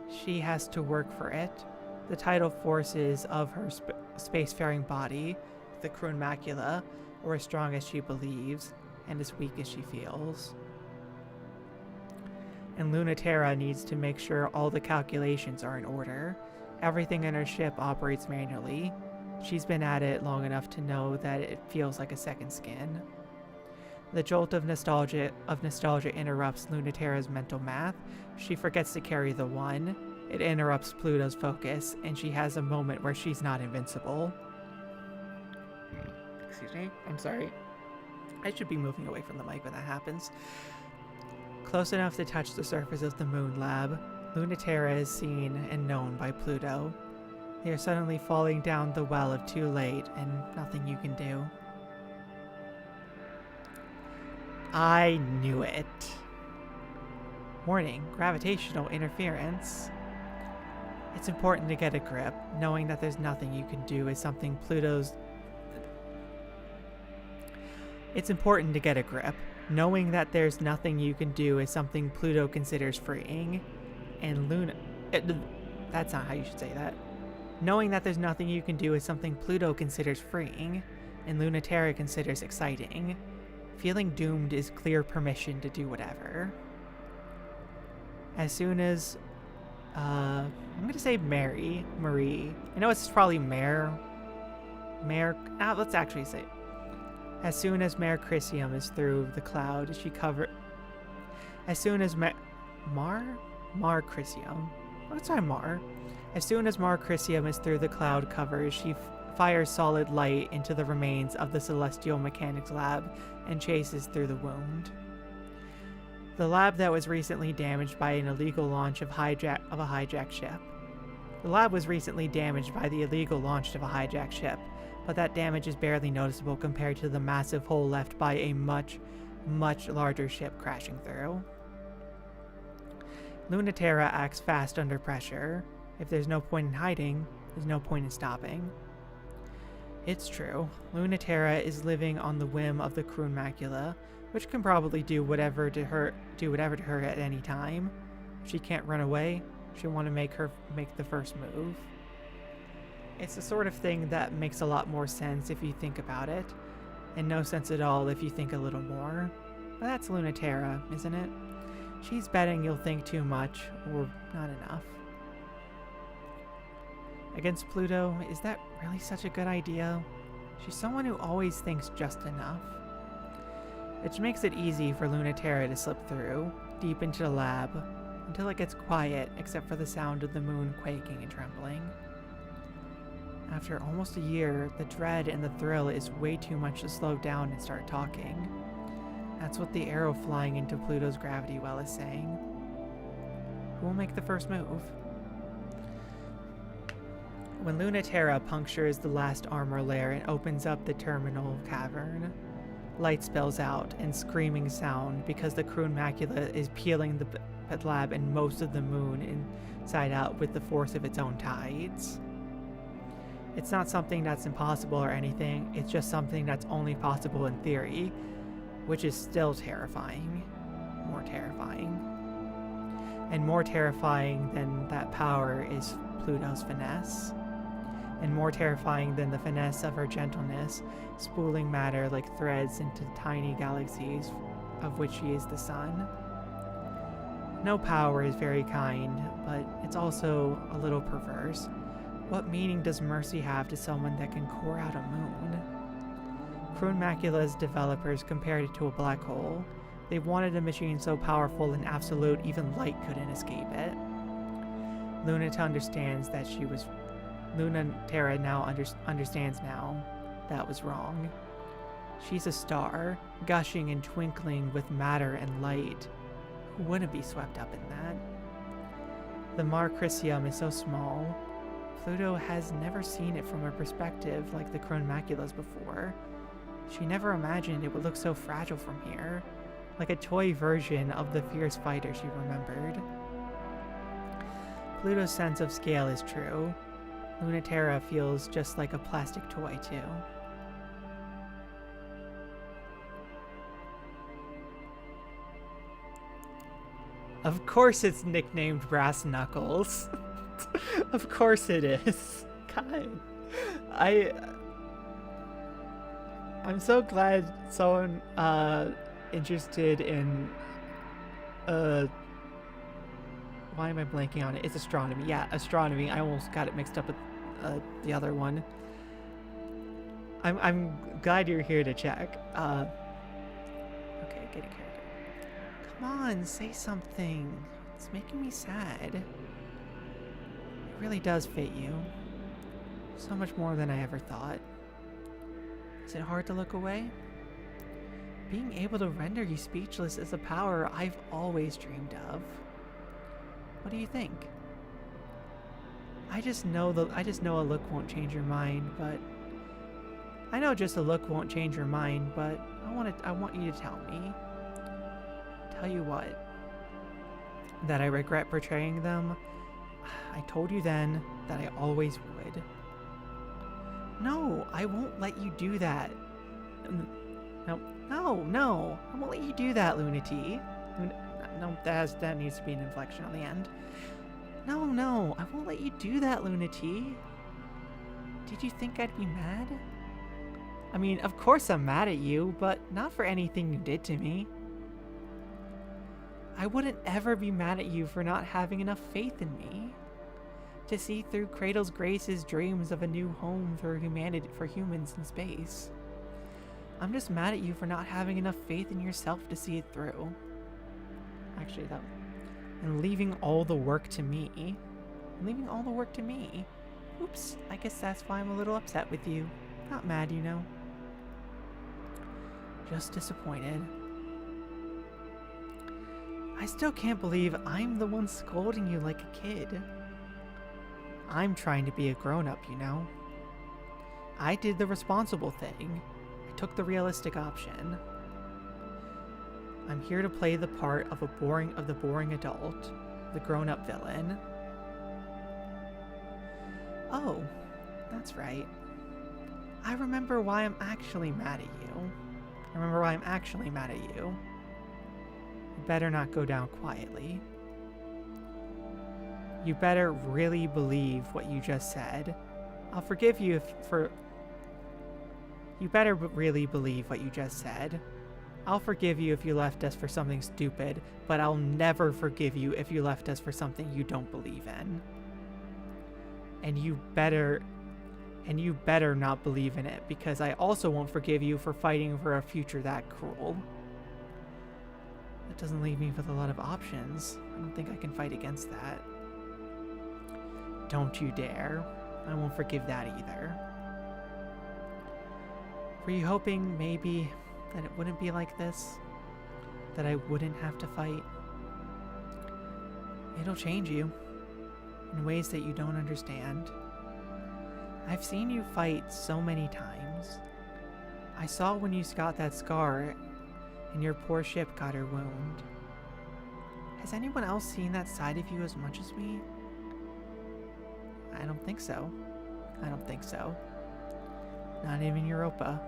She has to work for it. The tidal forces of her spacefaring body, the Croon Macula, are as strong as she believes, and as weak as she feels. And Lunaterra needs to make sure all the calculations are in order. Everything in her ship operates manually. She's been at it long enough to know that it feels like a second skin. The jolt of nostalgia interrupts Lunaterra's mental math. She forgets to carry the 1. It interrupts Pluto's focus, and she has a moment where she's not invincible. Excuse me? I'm sorry. I should be moving away from the mic when that happens. Close enough to touch the surface of the moon lab, Lunaterra is seen and known by Pluto. They are suddenly falling down the well of too late, and nothing you can do. I knew it. Warning, gravitational interference. It's important to get a grip. Knowing that there's nothing you can do is something It's important to get a grip. Knowing that there's nothing you can do is something Pluto considers freeing. And that's not how you should say that. Knowing that there's nothing you can do is something Pluto considers freeing, and Lunaterra considers exciting. Feeling doomed is clear permission to do whatever. As soon as, I'm gonna say Marie. I know it's probably let's actually say. As soon as Mare Crisium is through the cloud, as soon as Mar Crisium. Let's try Mar. As soon as Mar Crisium is through the cloud cover, she fires solid light into the remains of the Celestial Mechanics Lab and chases through the wound. The lab that was recently damaged by an illegal launch of a hijacked ship. The lab was recently damaged by the illegal launch of a hijacked ship, but that damage is barely noticeable compared to the massive hole left by a much, much larger ship crashing through. Lunaterra acts fast under pressure. If there's no point in hiding, there's no point in stopping. It's true. Lunaterra is living on the whim of the Croon Macula, which can probably do whatever to her at any time. If she can't run away, she'll want to make the first move. It's the sort of thing that makes a lot more sense if you think about it, and no sense at all if you think a little more. But that's Lunaterra, isn't it? She's betting you'll think too much, or not enough. Against Pluto, is that really such a good idea? She's someone who always thinks just enough. Which makes it easy for Lunaterra to slip through, deep into the lab, until it gets quiet except for the sound of the moon quaking and trembling. After almost a year, the dread and the thrill is way too much to slow down and start talking. That's what the arrow flying into Pluto's gravity well is saying. Who will make the first move? When Lunaterra punctures the last armor layer and opens up the terminal cavern, light spills out and screaming sound because the Croon Macula is peeling the pet lab and most of the moon inside out with the force of its own tides. It's not something that's impossible or anything, it's just something that's only possible in theory, which is still terrifying. More terrifying. And more terrifying than that power is Pluto's finesse. And more terrifying than the finesse of her gentleness, spooling matter like threads into tiny galaxies, of which she is the sun. No power is very kind, but it's also a little perverse. What meaning does mercy have to someone that can core out a moon? Croon Macula's developers compared it to a black hole. They wanted a machine so powerful and absolute even light couldn't escape it. Lunaterra now understands now that was wrong. She's a star, gushing and twinkling with matter and light. Who wouldn't be swept up in that? The Mar Crisium is so small. Pluto has never seen it from a perspective like the Croon Maculas before. She never imagined it would look so fragile from here, like a toy version of the fierce fighter she remembered. Pluto's sense of scale is true. Lunaterra feels just like a plastic toy, too. Of course it's nicknamed Brass Knuckles. Of course it is. God. I'm so glad someone interested in why am I blanking on it? It's astronomy. Yeah, astronomy. I almost got it mixed up with the other one. I'm glad you're here to check. Okay, getting character. Come on, say something. It's making me sad. It really does fit you. So much more than I ever thought. Is it hard to look away? Being able to render you speechless is a power I've always dreamed of. What do you think? I just know a look won't change your mind, but I know just a look won't change your mind, but I want you to tell me. Tell you what? That I regret betraying them? I told you then that I always would. No, I won't let you do that. No, I won't let you do that, Lunati. No, that needs to be an inflection on the end. No, I won't let you do that, Lunati. Did you think I'd be mad? I mean, of course I'm mad at you, but not for anything you did to me. I wouldn't ever be mad at you for not having enough faith in me. To see through Cradle's Grace's dreams of a new home for humans in space. I'm just mad at you for not having enough faith in yourself to see it through. Actually, and leaving all the work to me. Oops, I guess that's why I'm a little upset with you. Not mad, you know. Just disappointed. I still can't believe I'm the one scolding you like a kid. I'm trying to be a grown-up, you know. I did the responsible thing. I took the realistic option. I'm here to play the part of the boring adult, the grown-up villain. Oh, that's right. I remember why I'm actually mad at you. You better not go down quietly. You better really believe what you just said. I'll forgive you You better really believe what you just said. I'll forgive you if you left us for something stupid, but I'll never forgive you if you left us for something you don't believe in. And you better not believe in it, because I also won't forgive you for fighting for a future that cruel. That doesn't leave me with a lot of options. I don't think I can fight against that. Don't you dare. I won't forgive that either. Were you hoping maybe that it wouldn't be like this? That I wouldn't have to fight? It'll change you in ways that you don't understand. I've seen you fight so many times. I saw when you got that scar and your poor ship got her wound. Has anyone else seen that side of you as much as me? I don't think so. I don't think so. Not even Europa.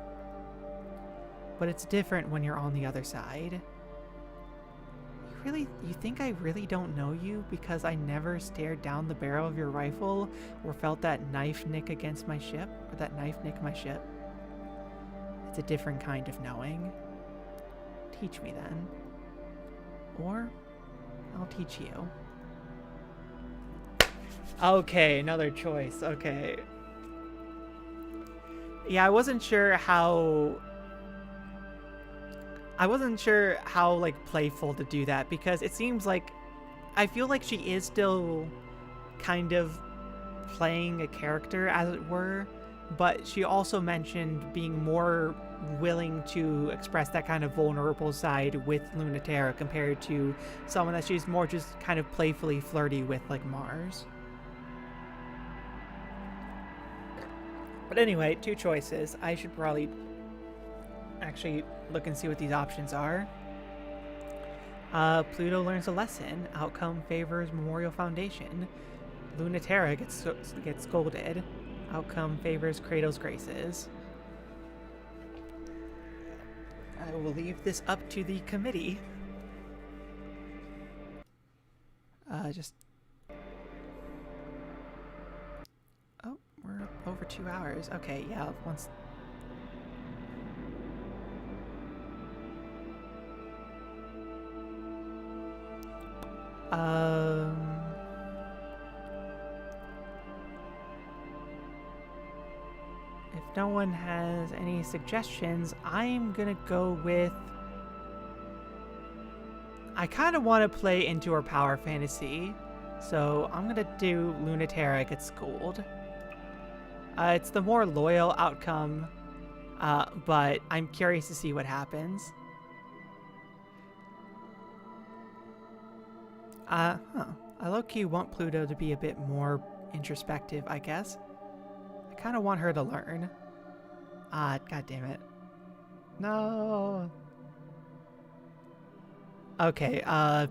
But it's different when you're on the other side. You think I really don't know you because I never stared down the barrel of your rifle or felt that knife nick against my ship? Or that knife nick my ship? It's a different kind of knowing. Teach me then. Or I'll teach you. Okay, another choice. Okay. Yeah, I wasn't sure how like playful to do that, because it seems like I feel like she is still kind of playing a character, as it were, but she also mentioned being more willing to express that kind of vulnerable side with Lunaterra compared to someone that she's more just kind of playfully flirty with, like Mars. But anyway, two choices. I should probably actually look and see what these options are. Pluto learns a lesson. Outcome favors Memorial Foundation. Lunaterra gets scolded. Outcome favors Kratos' graces. I will leave this up to the committee. Oh, we're over 2 hours. Okay, yeah, once... If no one has any suggestions, I'm gonna go with... I kind of want to play into her power fantasy, so I'm gonna do Lunaterra gets schooled. It's the more loyal outcome, but I'm curious to see what happens. I low-key want Pluto to be a bit more introspective, I guess. I kind of want her to learn. God damn it. No. Okay, as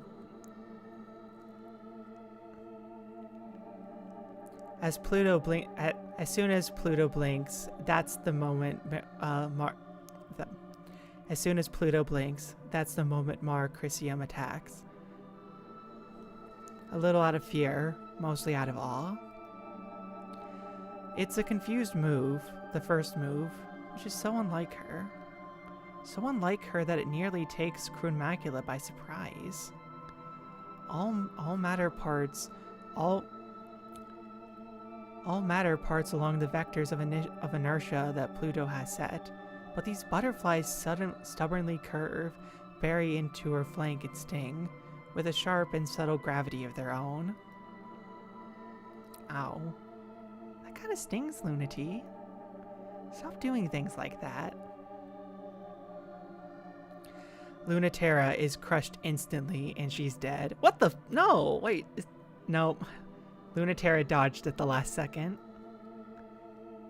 soon as Pluto blinks, that's the moment as soon as Pluto blinks, that's the moment Mar Chrysium attacks. A little out of fear, mostly out of awe. It's a confused move, the first move, which is so unlike her. So unlike her that it nearly takes Crune Macula by surprise. All matter parts along the vectors of inertia that Pluto has set, but these butterflies stubbornly curve, bury into her flank and sting, with a sharp and subtle gravity of their own. Ow. That kind of stings, Lunity. Stop doing things like that. Lunaterra is crushed instantly and she's dead. What the no, wait. No. Lunaterra dodged at the last second.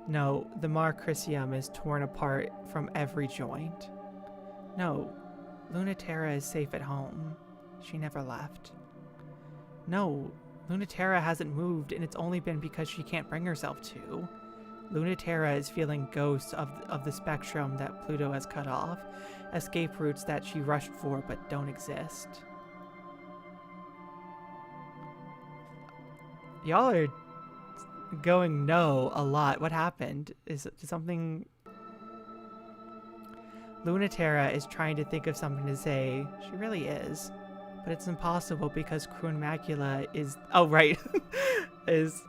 No, the Mar Chrysium is torn apart from every joint. No, Lunaterra is safe at home. She never left. No, Lunaterra hasn't moved, and it's only been because she can't bring herself to. Lunaterra is feeling ghosts of the spectrum that Pluto has cut off, escape routes that she rushed for but don't exist. Y'all are going no a lot. What happened? Is something... Lunaterra is trying to think of something to say. She really is. But it's impossible because Crune Macula is... Oh, right. is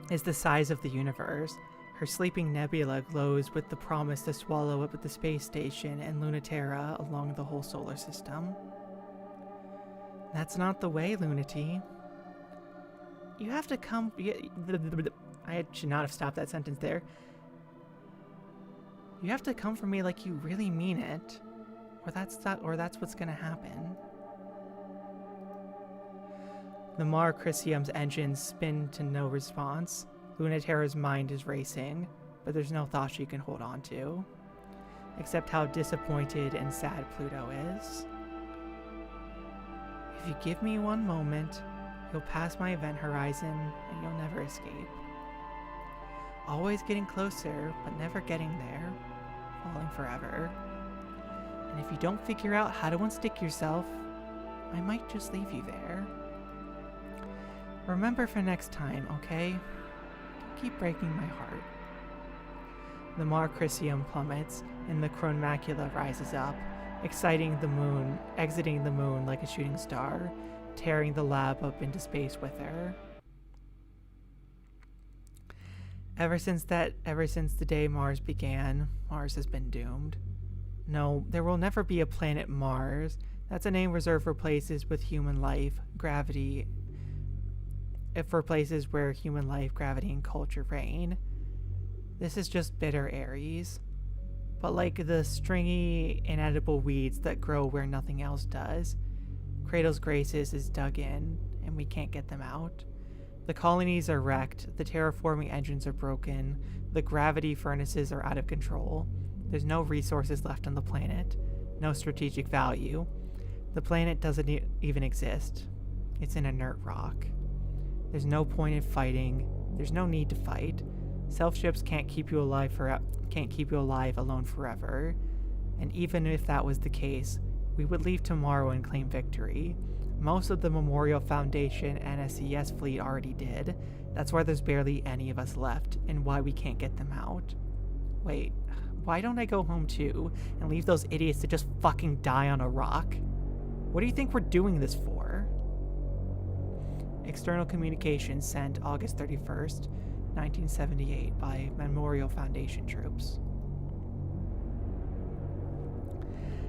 the size of the universe. Her sleeping nebula glows with the promise to swallow up at the space station and Lunaterra along the whole solar system. That's not the way, Lunity. You have to come... I should not have stopped that sentence there. You have to come for me like you really mean it, or that's what's gonna happen. The Mar Chrysium's engines spin to no response. Lunaterra's mind is racing, but there's no thought she can hold on to, except how disappointed and sad Pluto is. If you give me one moment, you'll pass my event horizon and you'll never escape. Always getting closer, but never getting there, falling forever. And if you don't figure out how to unstick yourself, I might just leave you there. Remember for next time, okay? Don't keep breaking my heart. The Marcrisium plummets, and the Chronmacula rises up, exiting the moon, exiting the moon like a shooting star, tearing the lab up into space with her. Ever since the day Mars began, Mars has been doomed. No, there will never be a planet Mars. That's a name reserved for places with human life, gravity, for places where human life, gravity, and culture reign. This is just bitter Aries. But like the stringy, inedible weeds that grow where nothing else does, Kratos Graces is dug in, and we can't get them out. The colonies are wrecked, the terraforming engines are broken, the gravity furnaces are out of control. There's no resources left on the planet, no strategic value. The planet doesn't even exist. It's an inert rock. There's no point in fighting. There's no need to fight. Self ships can't keep you alive alone forever. And even if that was the case, we would leave tomorrow and claim victory. Most of the Memorial Foundation and SES fleet already did. That's why there's barely any of us left, and why we can't get them out. Wait, why don't I go home too, and leave those idiots to just fucking die on a rock? What do you think we're doing this for? External communications sent August 31st, 1978 by Memorial Foundation troops.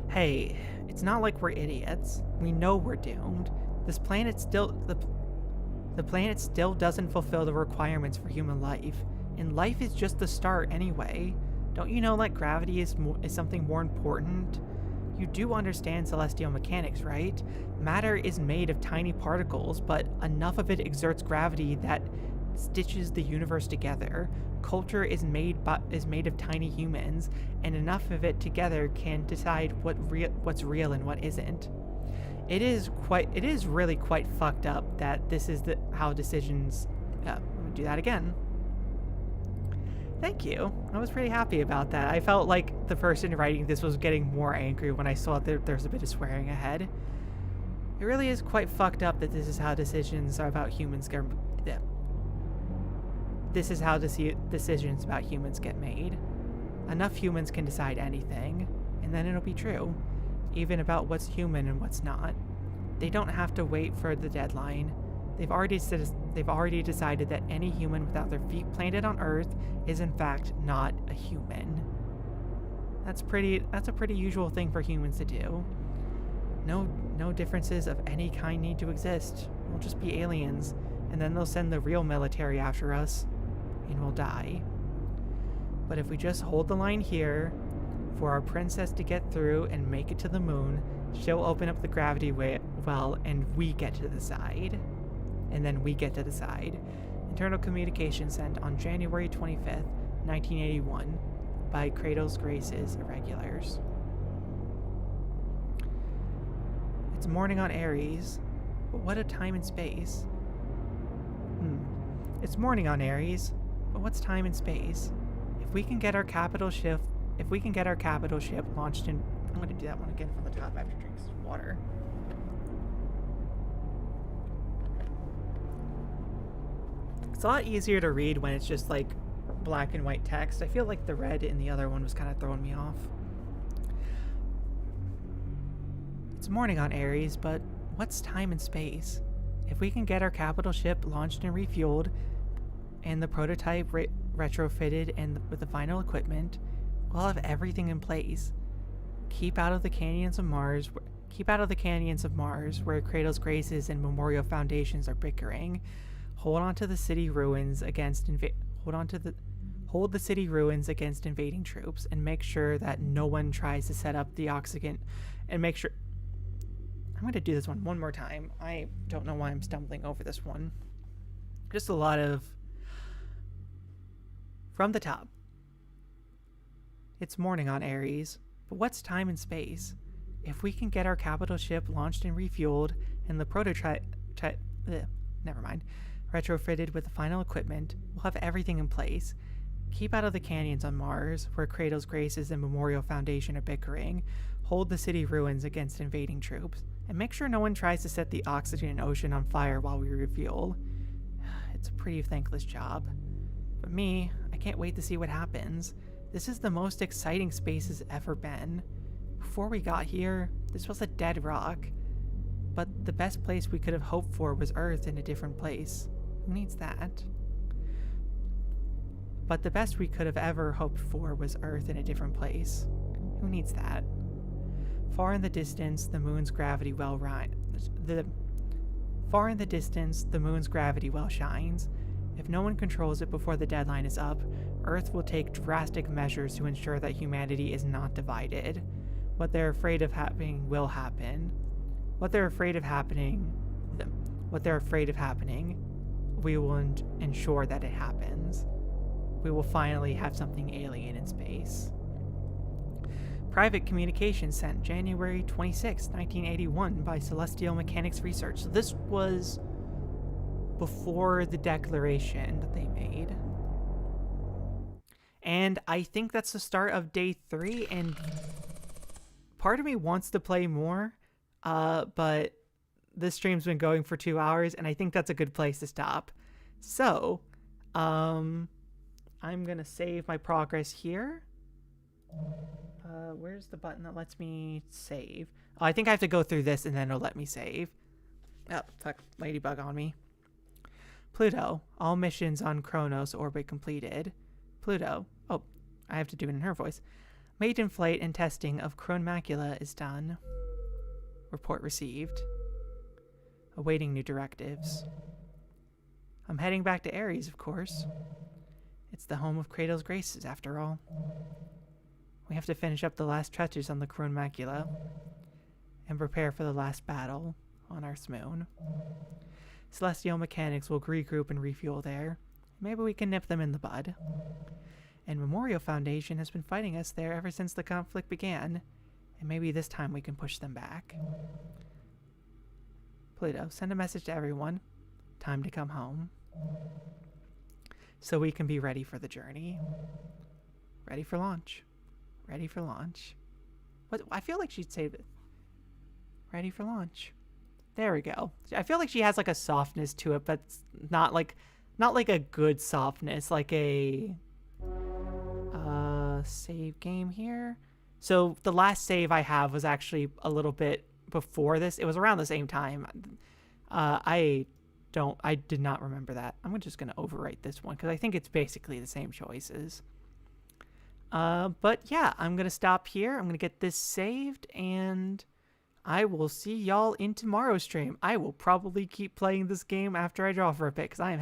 Hey, it's not like we're idiots. We know we're doomed. This planet the planet still doesn't fulfill the requirements for human life, and life is just the start anyway. Don't you know that gravity is something more important? You do understand celestial mechanics, right? Matter is made of tiny particles, but enough of it exerts gravity that stitches the universe together. Culture is made of tiny humans, and enough of it together can decide what's real and what isn't. It is really quite fucked up that this is how decisions. Let me do that again. Thank you. I was pretty happy about that. I felt like the person writing this was getting more angry when I saw that there's a bit of swearing ahead. It really is quite fucked up that this is how decisions about humans get. This is how decisions about humans get made. Enough humans can decide anything, and then it'll be true, even about what's human and what's not. They don't have to wait for the deadline. They've already decided that any human without their feet planted on Earth is in fact not a human. That's a pretty usual thing for humans to do. No differences of any kind need to exist. We'll just be aliens, and then they'll send the real military after us, and we'll die. But if we just hold the line here, for our princess to get through and make it to the moon, she'll open up the gravity well, and we get to decide. And then we get to decide. Internal communication sent on January 25th, 1981, by Kratos Grace's Irregulars. It's morning on Aries, but what a time and space. It's morning on Aries, but what's time and space? If we can get our capital ship launched in... I'm going to do that one again from the top after drinking some water. It's a lot easier to read when it's just like black and white text. I feel like the red in the other one was kind of throwing me off. It's morning on Aries, but what's time and space? If we can get our capital ship launched and refueled, and the prototype retrofitted and with the final equipment, we'll have everything in place. Keep out of the canyons of Mars where Kratos Graces and Memorial Foundations are bickering. Hold the city ruins against invading troops, and make sure that no one tries to set up the oxygen, and make sure... I'm going to do this one more time. I don't know why I'm stumbling over this one. Just a lot of From the top. It's morning on Ares, but what's time and space? If we can get our capital ship launched and refueled, and the retrofitted with the final equipment, we'll have everything in place. Keep out of the canyons on Mars, where Kratos Graces and Memorial Foundation are bickering. Hold the city ruins against invading troops, and make sure no one tries to set the oxygen ocean on fire while we refuel. It's a pretty thankless job. But me, I can't wait to see what happens. This is the most exciting space has ever been. Before we got here, this was a dead rock. But the best place we could have hoped for was Earth in a different place. Who needs that? But the best we could have ever hoped for was Earth in a different place. Who needs that? Far in the distance, the moon's gravity well shines. If no one controls it before the deadline is up, Earth will take drastic measures to ensure that humanity is not divided. What they're afraid of happening will happen. What they're afraid of happening, we will ensure that it happens. We will finally have something alien in space. Private communication sent January 26, 1981 by Celestial Mechanics Research. So this was before the declaration that they made. And I think that's the start of day 3, and part of me wants to play more, but this stream's been going for 2 hours, and I think that's a good place to stop. So, I'm gonna save my progress here. Where's the button that lets me save? Oh, I think I have to go through this and then it'll let me save. Oh, fuck, ladybug on me. Pluto, all missions on Kronos orbit completed. Pluto, oh, I have to do it in her voice. Maiden flight and testing of Macula is done. Report received. Awaiting new directives. I'm heading back to Ares, of course. It's the home of Kratos Graces, after all. We have to finish up the last touches on the Macula and prepare for the last battle on Earth's moon. Celestial Mechanics will regroup and refuel there. Maybe we can nip them in the bud. And Memorial Foundation has been fighting us there ever since the conflict began, and maybe this time we can push them back. Pluto, send a message to everyone. Time to come home. So we can be ready for the journey. Ready for launch. Ready for launch. What? I feel like she'd say that. Ready for launch. There we go. I feel like she has like a softness to it, but not like a good softness, like a save game here. So the last save I have was actually a little bit before this. It was around the same time. I did not remember that. I'm just gonna overwrite this one because I think it's basically the same choices. But yeah, I'm gonna stop here. I'm gonna get this saved, and I will see y'all in tomorrow's stream. I will probably keep playing this game after I draw for a bit because I am